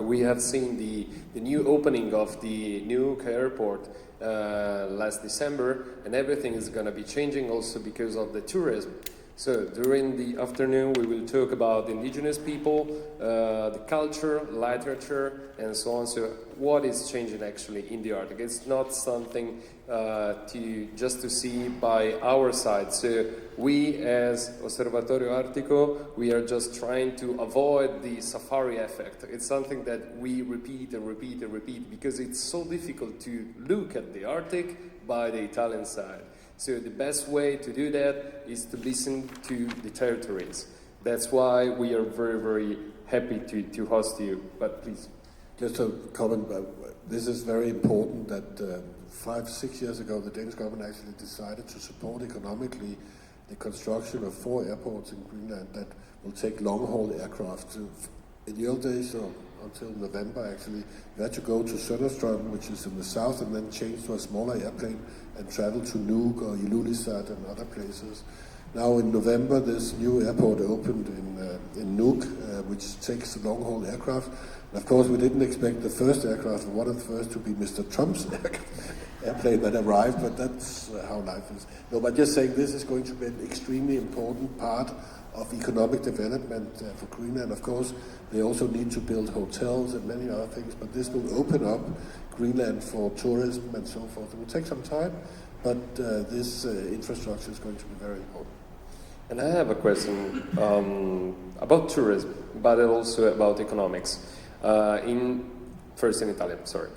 we have seen the new opening of the Nuuk airport last December, and everything is going to be changing also because of the tourism. So during the afternoon we will talk about indigenous people, the culture, literature, and so on. So what is changing actually in the Arctic? It's not something to see by our side. So we as Osservatorio Artico, we are just trying to avoid the safari effect. It's something that we repeat and repeat and repeat because it's so difficult to look at the Arctic by the Italian side. So the best way to do that is to listen to the territories. That's why we are very, very happy to host you. But please. Just a comment, this is very important that 5-6 years ago the Danish government actually decided to support economically the construction of 4 airports in Greenland that will take long-haul aircraft. In the old days, until November actually, you had to go to Söderström, which is in the south, and then change to a smaller airplane and travel to Nuuk or Ilulissat and other places. Now in November, this new airport opened in Nuuk, which takes long-haul aircraft. And of course, we didn't expect the first aircraft, one of the first, to be Mr. Trump's airplane that arrived, but that's how life is. No, but just saying this is going to be an extremely important part of economic development for Greenland. Of course, they also need to build hotels and many other things, but this will open up Greenland for tourism and so forth. It will take some time, but this infrastructure is going to be very important. And I have a question about tourism, but also about economics. First in Italian, sorry.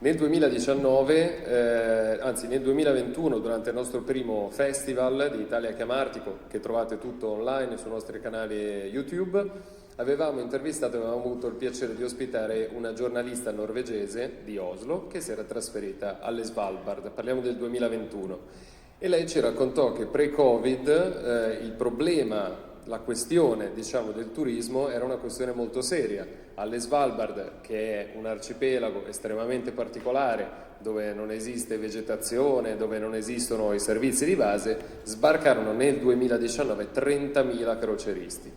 Nel 2019, anzi nel 2021, durante il nostro primo festival di Italia chiama Artico, che trovate tutto online sui nostri canali YouTube, avevamo avuto il piacere di ospitare una giornalista norvegese di Oslo che si era trasferita alle Svalbard, parliamo del 2021, e lei ci raccontò che pre-Covid il problema, la questione del turismo era una questione molto seria. Alle Svalbard, che è un arcipelago estremamente particolare, dove non esiste vegetazione, dove non esistono i servizi di base, sbarcarono nel 2019 30.000 crocieristi.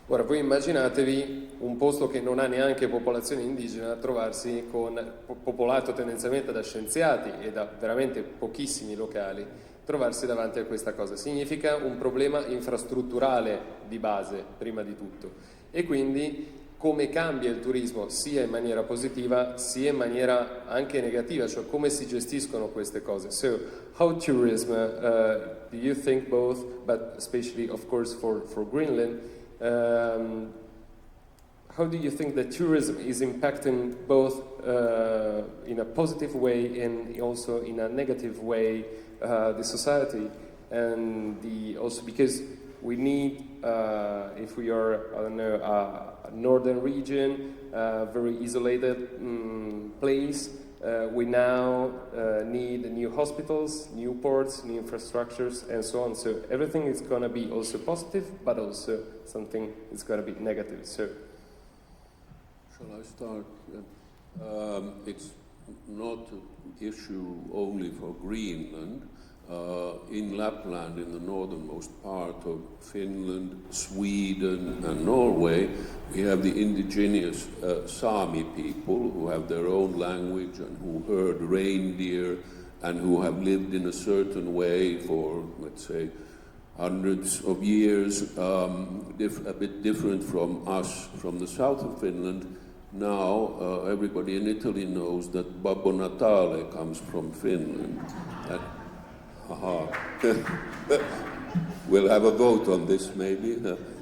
Ora voi immaginatevi un posto che non ha neanche popolazione indigena trovarsi popolato tendenzialmente da scienziati e da veramente pochissimi locali, trovarsi davanti a questa cosa. Significa un problema infrastrutturale di base, prima di tutto. E quindi come cambia il turismo sia in maniera positiva sia in maniera anche negativa, cioè come si gestiscono queste cose. So, how tourism, do you think both, but especially of course for Greenland, how do you think that tourism is impacting both in a positive way and also in a negative way the society, and also because we need, if we are, I don't know, a northern region, very isolated place, we now need new hospitals, new ports, new infrastructures, and so on. So everything is going to be also positive, but also something is going to be negative. So, shall I start? It's not an issue only for Greenland. In Lapland, in the northernmost part of Finland, Sweden and Norway, we have the indigenous Sami people who have their own language and who herd reindeer and who have lived in a certain way for, let's say, hundreds of years, a bit different from us from the south of Finland. Now, everybody in Italy knows that Babbo Natale comes from Finland. We'll have a vote on this, maybe.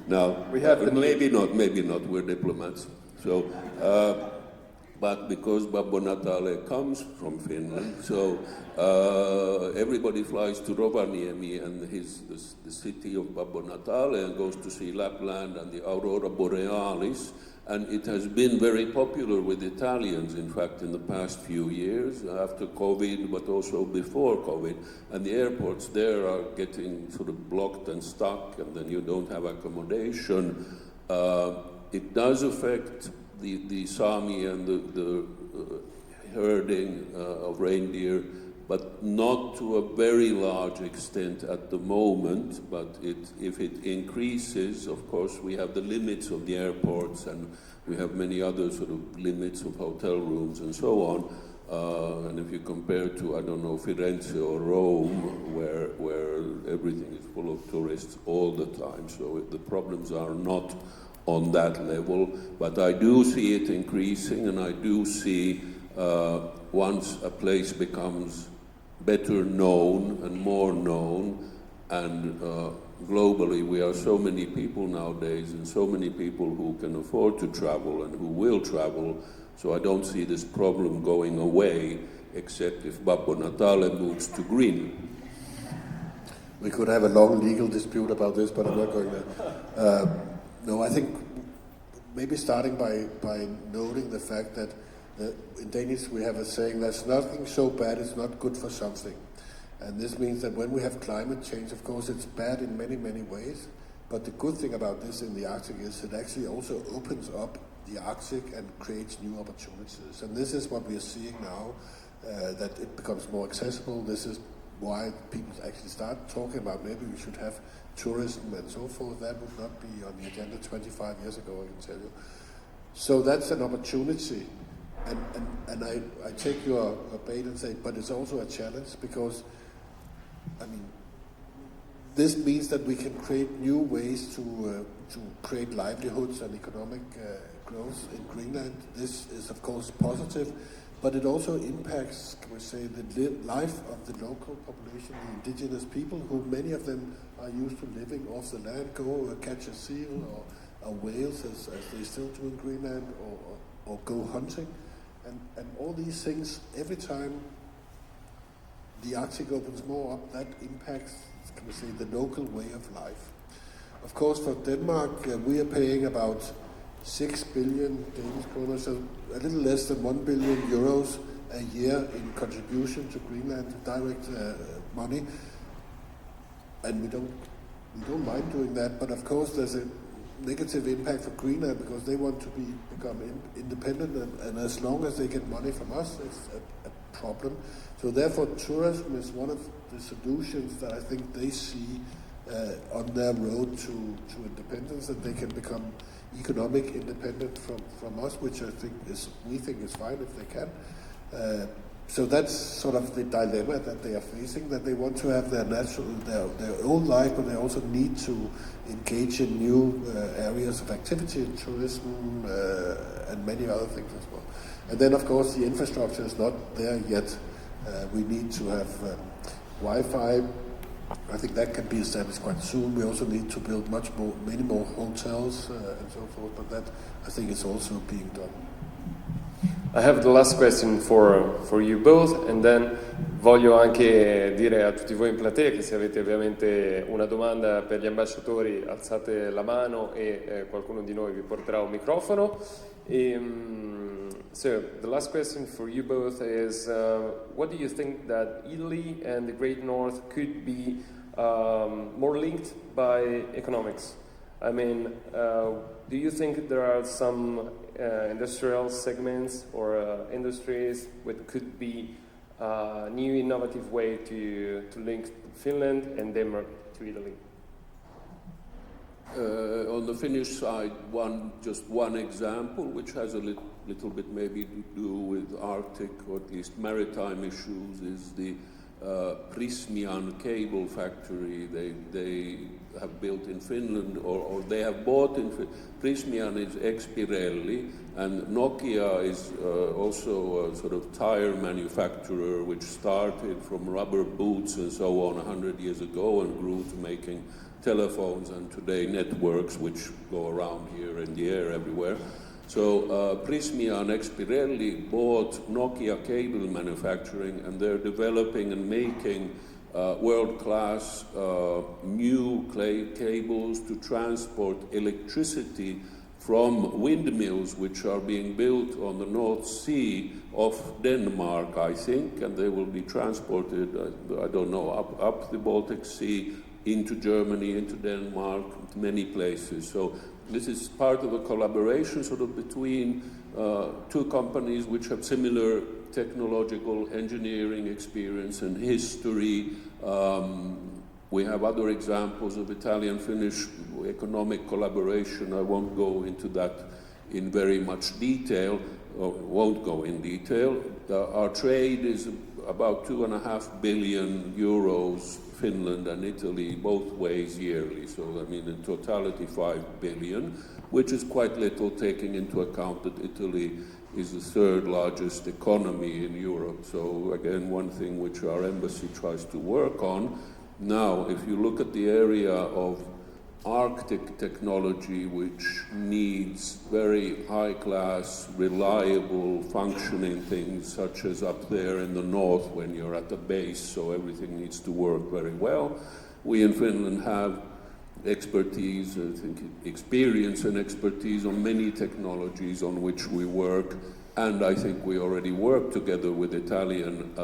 Now, we have maybe not. We're diplomats. So, but because Babbo Natale comes from Finland, so everybody flies to Rovaniemi and the city of Babbo Natale and goes to see Lapland and the Aurora Borealis. And it has been very popular with Italians, in fact, in the past few years, after COVID, but also before COVID. And the airports there are getting sort of blocked and stuck, and then you don't have accommodation. It does affect the Sami and the herding of reindeer, but not to a very large extent at the moment. But if it increases, of course, we have the limits of the airports and we have many other sort of limits of hotel rooms and so on. And if you compare to, I don't know, Firenze or Rome, where everything is full of tourists all the time, so the problems are not on that level. But I do see it increasing, and I do see once a place becomes better known and more known, and globally we are so many people nowadays, and so many people who can afford to travel and who will travel. So I don't see this problem going away, except if Babbo Natale moves to green. We could have a long legal dispute about this, but I'm not going there. No, I think maybe starting by noting the fact that in Danish we have a saying, there's nothing so bad it's not good for something. And this means that when we have climate change, of course, it's bad in many, many ways. But the good thing about this in the Arctic is it actually also opens up the Arctic and creates new opportunities. And this is what we are seeing now, that it becomes more accessible. This is why people actually start talking about maybe we should have tourism and so forth. That would not be on the agenda 25 years ago, I can tell you. So that's an opportunity. And I take your bait and say, but it's also a challenge, because, I mean, this means that we can create new ways to create livelihoods and economic growth in Greenland. This is, of course, positive, but it also impacts, can we say, the life of the local population, the indigenous people, who many of them are used to living off the land, go catch a seal or whales, as they still do in Greenland, or go hunting. And all these things, every time the Arctic opens more up, that impacts, can we say, the local way of life. Of course, for Denmark, we are paying about 6 billion Danish kroner, so a little less than 1 billion euros a year in contribution to Greenland, direct money. And we don't mind doing that, but of course there's a negative impact for Greenland, because they want to become independent, and as long as they get money from us, it's a problem. So therefore, tourism is one of the solutions that I think they see on their road to independence, that they can become economic independent from us, which we think is fine if they can. So that's sort of the dilemma that they are facing, that they want to have their own life, but they also need to engage in new areas of activity, in tourism, and many other things as well. And then, of course, the infrastructure is not there yet. We need to have Wi-Fi. I think that can be established quite soon. We also need to build many more hotels and so forth, but that, I think, is also being done. I have the last question for you both, and then voglio anche dire a tutti voi in platea che se avete ovviamente una domanda per gli ambasciatori alzate la mano e qualcuno di noi vi porterà un microfono. So the last question for you both is, what do you think that Italy and the Great North could be more linked by economics? I mean, do you think there are some industrial segments or industries which could be a new innovative way to link Finland and Denmark to Italy? On the Finnish side, just one example, which has a little bit maybe to do with Arctic or at least maritime issues, is the Prysmian cable factory they have built in Finland, or they have bought in Finland. Prysmian is ex-Pirelli, and Nokia is also a sort of tire manufacturer which started from rubber boots and so on 100 years ago and grew to making telephones and today networks which go around here in the air everywhere. So Prysmian ex-Pirelli bought Nokia cable manufacturing, and they're developing and making world-class new cables to transport electricity from windmills which are being built on the North Sea off Denmark, I think, and they will be transported, I don't know, up the Baltic Sea, into Germany, into Denmark, many places. So this is part of a collaboration sort of between two companies which have similar technological engineering experience and history. We have other examples of Italian-Finnish economic collaboration. I won't go into that in very much detail, won't go in detail. Our trade is about 2.5 billion euros, Finland and Italy, both ways yearly. So, I mean, in totality, 5 billion, which is quite little, taking into account that Italy is the third largest economy in Europe. So, again, one thing which our embassy tries to work on. Now, if you look at the area of Arctic technology, which needs very high-class, reliable, functioning things, such as up there in the north when you're at the base, so everything needs to work very well. We in Finland have expertise, I think, experience and expertise on many technologies on which we work, and I think we already work together with Italian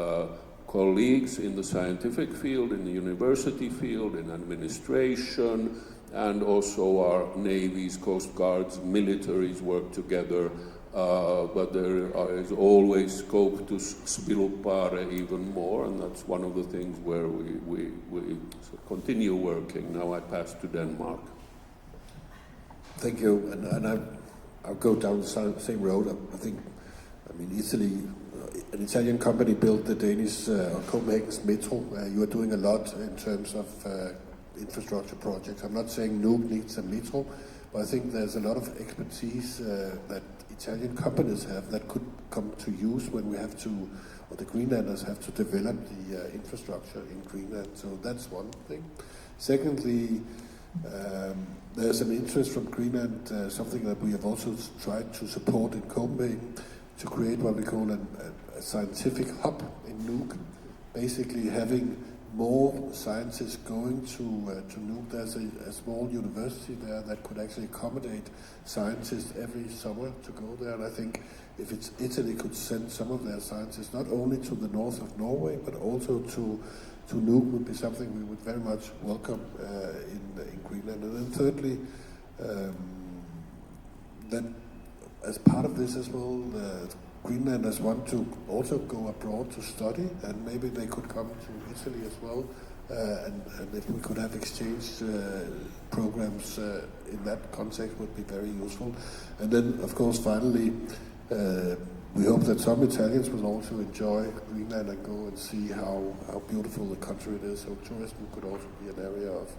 colleagues in the scientific field, in the university field, in administration, and also our navies, coast guards, militaries work together, but there is always scope to sviluppare even more, and that's one of the things where we continue working. Now I pass to Denmark. Thank you, and I'll go down the same road. I mean, Italy, an Italian company built the Danish Copenhagen's metro. You are doing a lot in terms of infrastructure projects. I'm not saying Nuuk needs a metro, but I think there's a lot of expertise that Italian companies have that could come to use when we have to, or the Greenlanders have to develop the infrastructure in Greenland. So that's one thing. Secondly, there's an interest from Greenland, something that we have also tried to support in Copenhagen, to create what we call a scientific hub in Nuuk, basically having more scientists going to Nuuk. There's a small university there that could actually accommodate scientists every summer to go there. And I think if Italy could send some of their scientists not only to the north of Norway, but also to Nuuk, would be something we would very much welcome in Greenland. And then thirdly, that as part of this as well, Greenlanders want to also go abroad to study, and maybe they could come to Italy as well, and if we could have exchange programs in that context would be very useful. And then, of course, finally, we hope that some Italians will also enjoy Greenland and go and see how beautiful the country it is. So tourism could also be an area of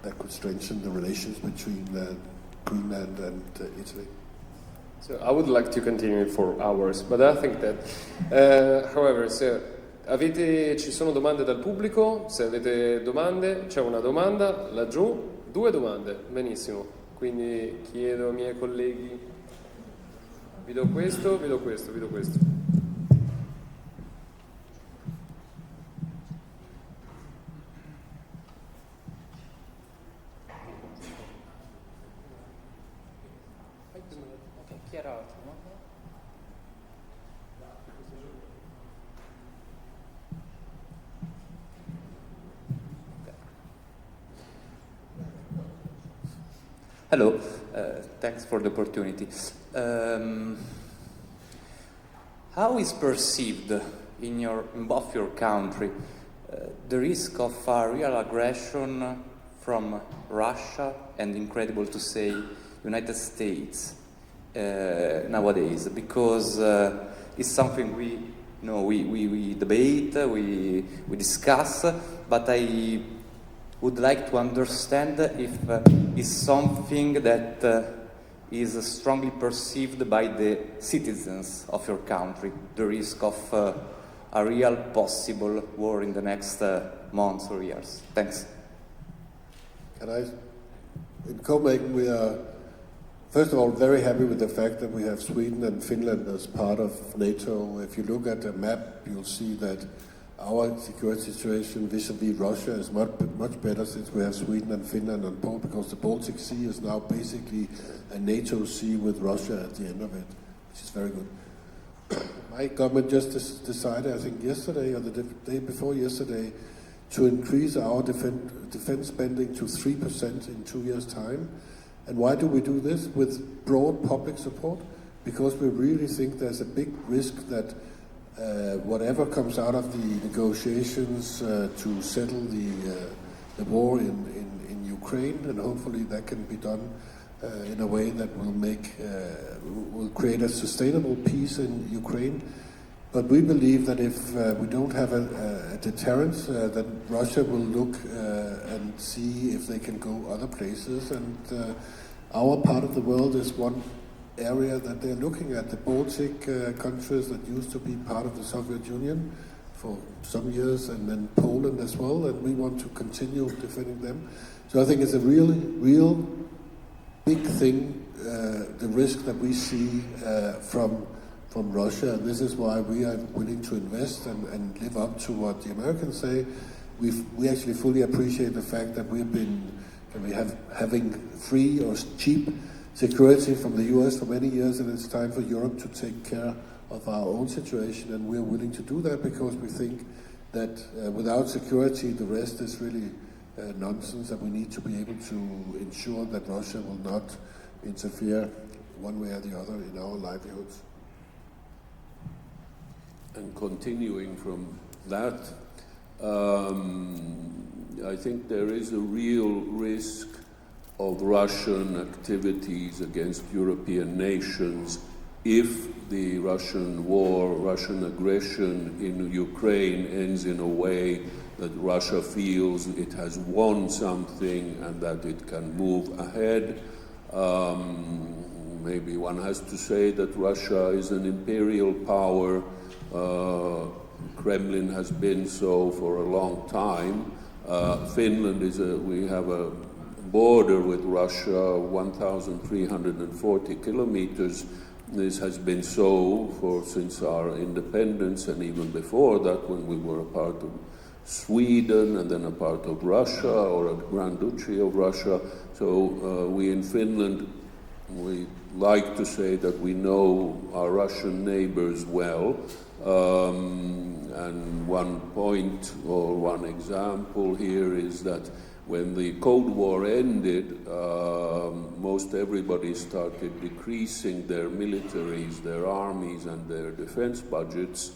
that could strengthen the relations between Greenland and Italy. So I would like to continue for hours, but I think that, however, se ci sono domande dal pubblico, se avete domande, c'è una domanda laggiù, 2 domande, benissimo, quindi chiedo ai miei colleghi, vi do questo. Hello, thanks for the opportunity. How is perceived in both your country the risk of a real aggression from Russia and, incredible to say, United States nowadays? Because it's something we debate, we discuss, but I would like to understand if it's something that is strongly perceived by the citizens of your country, the risk of a real possible war in the next months or years. Thanks. In Copenhagen, we are, first of all, very happy with the fact that we have Sweden and Finland as part of NATO. If you look at the map, you'll see that our security situation vis-a-vis Russia is much better since we have Sweden and Finland on board, because the Baltic Sea is now basically a NATO sea with Russia at the end of it, which is very good. My government just decided, I think yesterday or the day before yesterday, to increase our defense spending to 3% in 2 years' time. And why do we do this? With broad public support? Because we really think there's a big risk that whatever comes out of the negotiations to settle the war in Ukraine, and hopefully that can be done in a way that will create a sustainable peace in Ukraine. But we believe that if we don't have a deterrence, that Russia will look and see if they can go other places. And our part of the world is one area that they're looking at, the Baltic countries that used to be part of the Soviet Union for some years, and then Poland as well, and we want to continue defending them. So I think it's a real big thing, the risk that we see from Russia, and this is why we are willing to invest and live up to what the Americans say. We actually fully appreciate the fact that having free or cheap security from the US for many years, and it's time for Europe to take care of our own situation, and we're willing to do that because we think that without security the rest is really nonsense, and we need to be able to ensure that Russia will not interfere one way or the other in our livelihoods. And continuing from that, I think there is a real risk of Russian activities against European nations if the Russian war, Russian aggression in Ukraine ends in a way that Russia feels it has won something and that it can move ahead. Maybe one has to say that Russia is an imperial power. Kremlin has been so for a long time. Finland we have a border with Russia, 1,340 kilometers. This has been so since our independence, and even before that, when we were a part of Sweden and then a part of Russia, or a Grand Duchy of Russia. So we in Finland, we like to say that we know our Russian neighbors well. And one point or one example here is that when the Cold War ended, most everybody started decreasing their militaries, their armies, and their defense budgets.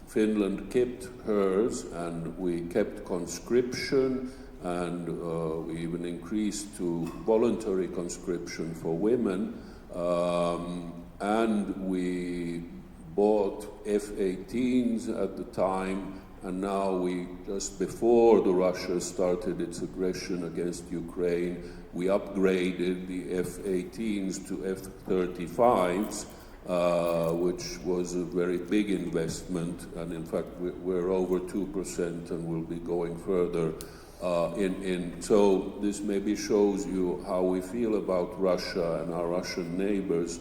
Finland kept hers, and we kept conscription, and we even increased to voluntary conscription for women, and we bought F-18s at the time, and now just before Russia started its aggression against Ukraine, we upgraded the F-18s to F-35s, which was a very big investment, and in fact we're over 2% and we'll be going further. So this maybe shows you how we feel about Russia and our Russian neighbors.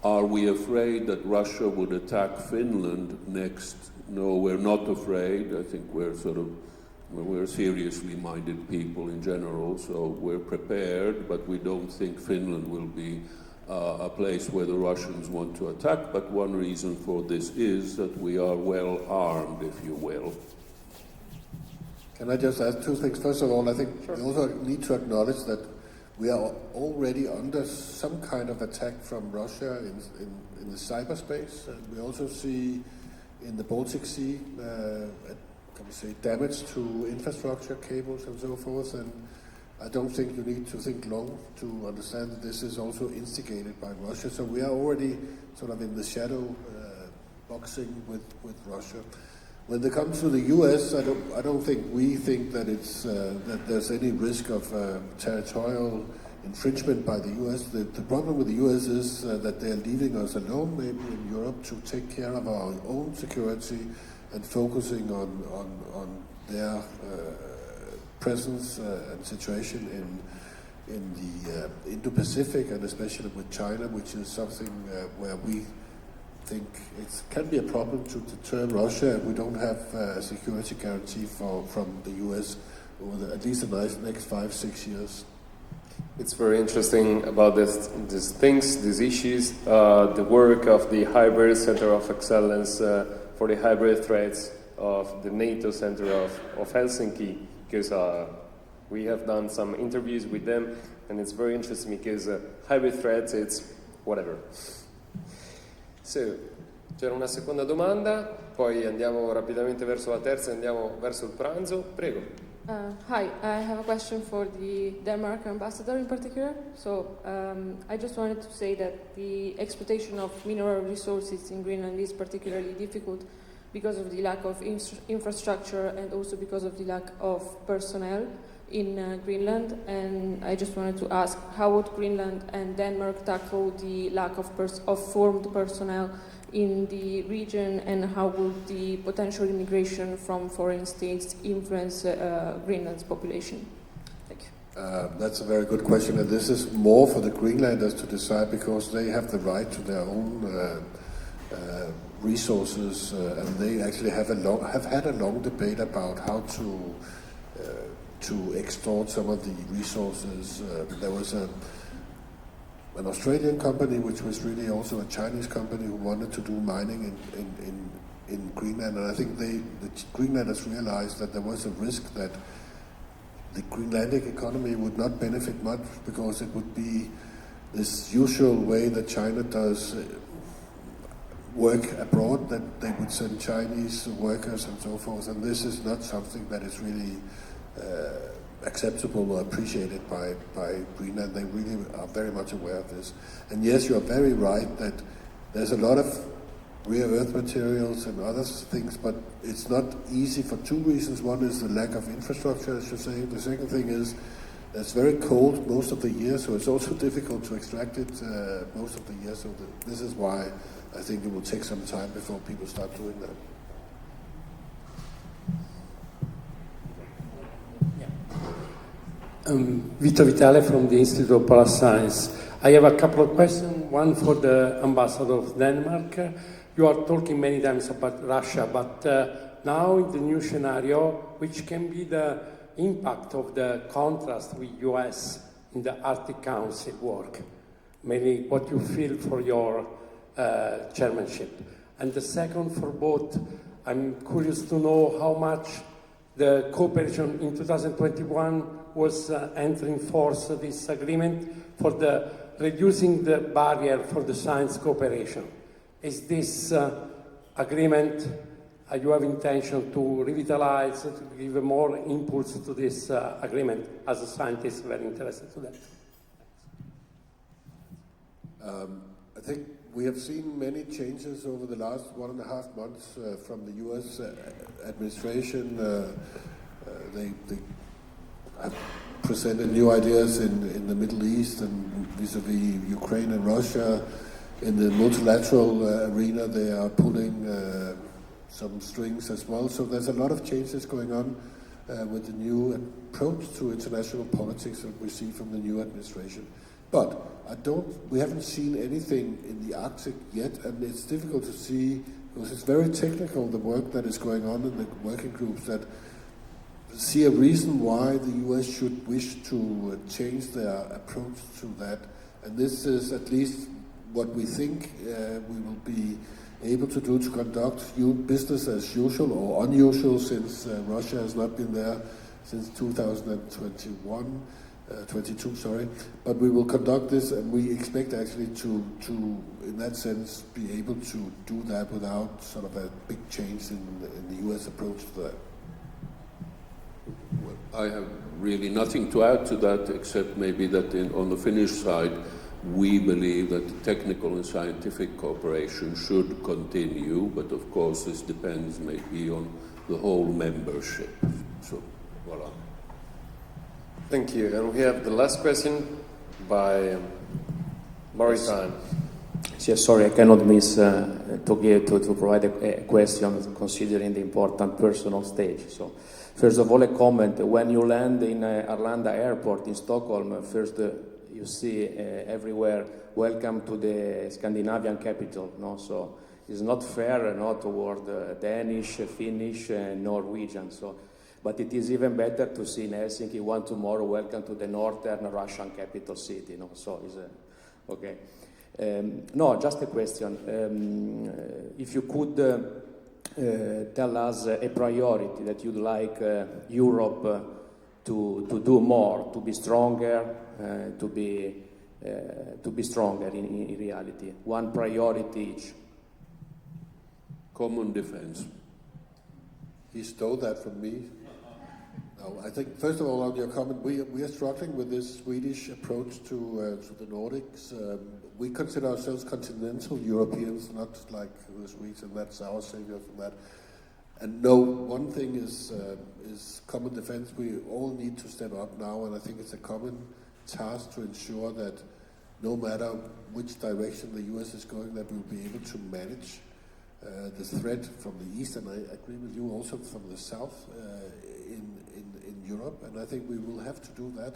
Are we afraid that Russia would attack Finland next? No, we're not afraid. I think we're seriously minded people in general, so we're prepared, but we don't think Finland will be a place where the Russians want to attack. But one reason for this is that we are well armed, if you will. Can I just add two things? First of all, I think we also need to acknowledge that we are already under some kind of attack from Russia in the cyberspace. And we also see in the Baltic Sea, damage to infrastructure, cables and so forth. And I don't think you need to think long to understand that this is also instigated by Russia. So we are already sort of in the shadow boxing with Russia. When it comes to the U.S., I don't think we think that it's that there's any risk of territorial infringement by the U.S. The problem with the U.S. is that they're leaving us alone, maybe in Europe, to take care of our own security and focusing on their presence and situation in the Indo-Pacific, and especially with China, which is something where we think it can be a problem to deter Russia if we don't have a security guarantee from the US over at least the next 5-6 years. It's very interesting about these things, these issues, the work of the Hybrid Center of Excellence for the Hybrid Threats of the NATO Center of Helsinki, because we have done some interviews with them, and it's very interesting because hybrid threats, it's whatever. So, c'era una seconda domanda, poi andiamo rapidamente verso la terza e andiamo verso il pranzo. Prego. Hi, I have a question for the Denmark ambassador in particular. So I just wanted to say that the exploitation of mineral resources in Greenland is particularly difficult because of the lack of infrastructure and also because of the lack of personnel in Greenland. And I just wanted to ask, how would Greenland and Denmark tackle the lack of formed personnel in the region, and how would the potential immigration from foreign states influence Greenland's population? Thank you. That's a very good question, and this is more for the Greenlanders to decide because they have the right to their own resources, and they actually have had a long debate about how to extort some of the resources. There was an Australian company, which was really also a Chinese company, who wanted to do mining in Greenland, and I think the Greenlanders realized that there was a risk that the Greenlandic economy would not benefit much because it would be this usual way that China does work abroad, that they would send Chinese workers and so forth, and this is not something that is really acceptable or appreciated by Greenland. They really are very much aware of this. And yes, you are very right that there's a lot of rare earth materials and other things, but it's not easy for two reasons. One is the lack of infrastructure, as you say. The second thing is it's very cold most of the year, so it's also difficult to extract it most of the year. So this is why I think it will take some time before people start doing that. Vito Vitale from the Institute of Parascience. I have a couple of questions. One for the ambassador of Denmark. You are talking many times about Russia, but now in the new scenario, which can be the impact of the contrast with US in the Arctic Council work? Mainly what you feel for your chairmanship. And the second for both, I'm curious to know how much the cooperation in 2021 was entering force this agreement for the reducing the barrier for the science cooperation. Is this agreement you have intention to revitalize, to give more impulse to this agreement? As a scientist, very interested to that. I think we have seen many changes over the last 1.5 months from the U.S. administration. They have presented new ideas in the Middle East and vis-a-vis Ukraine and Russia. In the multilateral arena, they are pulling some strings as well. So there's a lot of changes going on with the new approach to international politics that we see from the new administration. But we haven't seen anything in the Arctic yet, and it's difficult to see because it's very technical, the work that is going on in the working groups, that see a reason why the US should wish to change their approach to that. And this is at least what we think we will be able to do, to conduct business as usual or unusual, since Russia has not been there since 2022, sorry. But we will conduct this, and we expect actually to in that sense, be able to do that without sort of a big change in the US approach to that. Well, I have really nothing to add to that, except maybe that on the Finnish side, we believe that technical and scientific cooperation should continue, but of course this depends maybe on the whole membership. So, voila. Thank you. And we have the last question by Maritime. Yes, sorry, I cannot miss to provide a question considering the important person on stage. So, first of all, a comment. When you land in Arlanda Airport in Stockholm, first you see everywhere, welcome to the Scandinavian capital. No? So it's not fair toward Danish, Finnish, and Norwegian. So, but it is even better to see in Helsinki one tomorrow, welcome to the northern Russian capital city. No? So it's okay. No, just a question. If you could tell us a priority that you'd like Europe to do more, to be stronger, to be stronger in reality. One priority each. Common defense. He stole that from me. No, I think first of all on your comment, we are struggling with this Swedish approach to the Nordics. We consider ourselves continental Europeans, not like the Swedes, and that's our savior from that. And no, one thing is common defense. We all need to step up now, and I think it's a common task to ensure that no matter which direction the US is going, that we'll be able to manage the threat from the east, and I agree with you also from the south in Europe, and I think we will have to do that.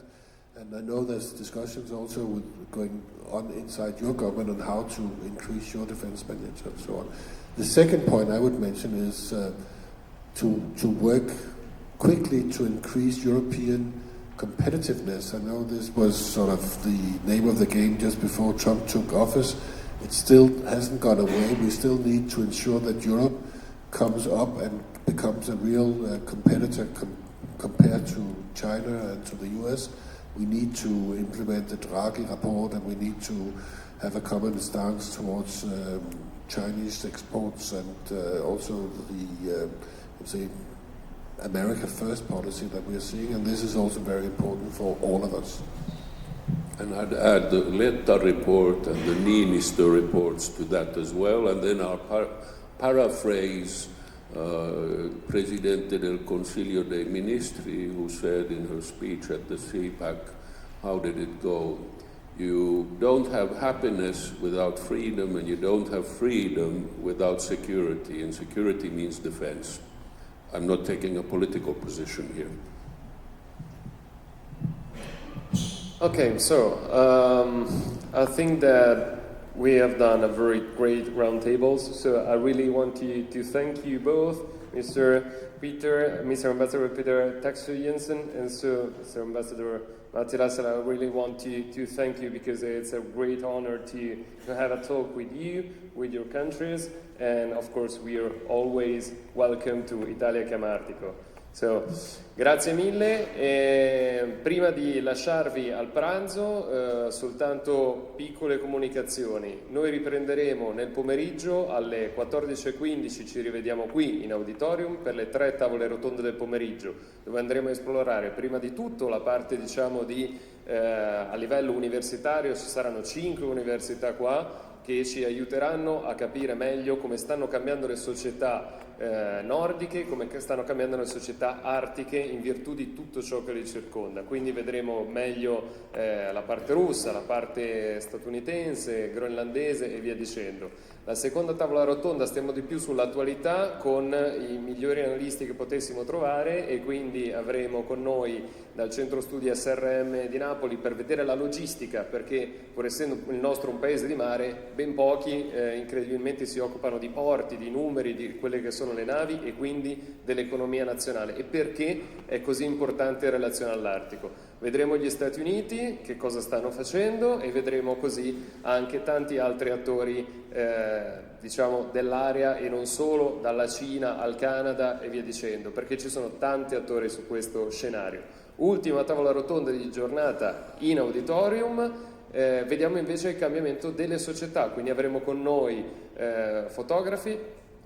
And I know there's discussions also going on inside your government on how to increase your defense expenditure and so on. The second point I would mention is to work quickly to increase European competitiveness. I know this was sort of the name of the game just before Trump took office. It still hasn't gone away. We still need to ensure that Europe comes up and becomes a real competitor compared to China and to the US. We need to implement the Draghi report, and we need to have a common stance towards Chinese exports, and also the, let's say, America First policy that we are seeing, and this is also very important for all of us. And I'd add the Letta report and the Niinistö reports to that as well, and then I'll paraphrase Presidente del Consiglio dei Ministri, who said in her speech at the CPAC, how did it go? You don't have happiness without freedom, and you don't have freedom without security, and security means defense. I'm not taking a political position here. Okay, so I think that we have done a very great roundtables. So I really want to thank you both, Mr. Ambassador Peter Taksøe-Jensen, and so Mr. Ambassador Matti Lassila. I really want to thank you because it's a great honor to have a talk with you, with your countries, and of course we are always welcome to Italia chiama Artico. So, grazie mille. Prima di lasciarvi al pranzo, soltanto piccole comunicazioni. Noi riprenderemo nel pomeriggio alle 14:15, ci rivediamo qui in auditorium per le 3 tavole rotonde del pomeriggio, dove andremo a esplorare prima di tutto la parte, diciamo, a livello universitario. Ci saranno 5 università qua che ci aiuteranno a capire meglio come stanno cambiando le società nordiche, come stanno cambiando le società artiche in virtù di tutto ciò che li circonda. Quindi vedremo meglio la parte russa, la parte statunitense, groenlandese e via dicendo. La seconda tavola rotonda stiamo di più sull'attualità con i migliori analisti che potessimo trovare, e quindi avremo con noi dal centro studi SRM di Napoli per vedere la logistica, perché pur essendo il nostro un paese di mare, ben pochi incredibilmente si occupano di porti, di numeri, di quelle che sono le navi e quindi dell'economia nazionale, e perché è così importante in relazione all'Artico. Vedremo gli Stati Uniti che cosa stanno facendo, e vedremo così anche tanti altri attori diciamo dell'area, e non solo, dalla Cina al Canada e via dicendo, perché ci sono tanti attori su questo scenario. Ultima tavola rotonda di giornata in auditorium. Vediamo invece il cambiamento delle società, quindi avremo con noi fotografi,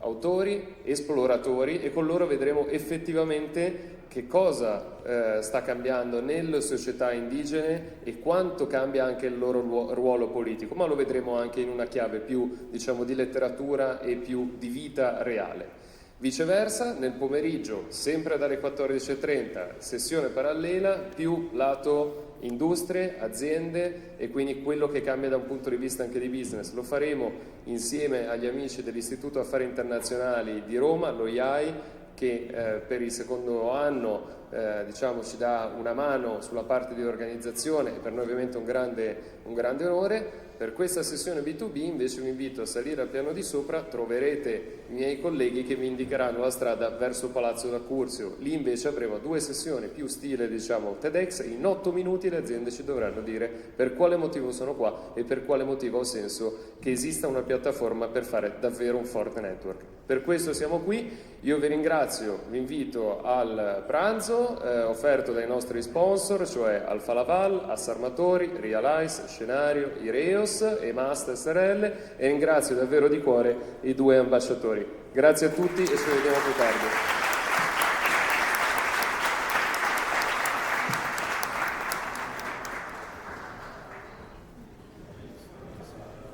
autori, esploratori, e con loro vedremo effettivamente che cosa sta cambiando nelle società indigene e quanto cambia anche il loro ruolo politico, ma lo vedremo anche in una chiave più, diciamo, di letteratura e più di vita reale. Viceversa, nel pomeriggio, sempre dalle 14:30, sessione parallela, più lato industrie, aziende, e quindi quello che cambia da un punto di vista anche di business. Lo faremo insieme agli amici dell'Istituto Affari Internazionali di Roma, lo IAI, che per il secondo anno diciamo, ci dà una mano sulla parte di organizzazione, e per noi ovviamente un grande onore. Per questa sessione B2B invece vi invito a salire al piano di sopra, troverete i miei colleghi che vi indicheranno la strada verso Palazzo d'Accursio. Lì invece avremo 2 sessioni più stile, diciamo, TEDx. In 8 minuti le aziende ci dovranno dire per quale motivo sono qua e per quale motivo ha senso che esista una piattaforma per fare davvero un forte network. Per questo siamo qui, io vi ringrazio, vi invito al pranzo offerto dai nostri sponsor, cioè Alfa Laval, Assarmatori, Reale, Scenario, Ireos e Mast SRL, e ringrazio davvero di cuore i 2 ambasciatori. Grazie a tutti e ci vediamo più tardi.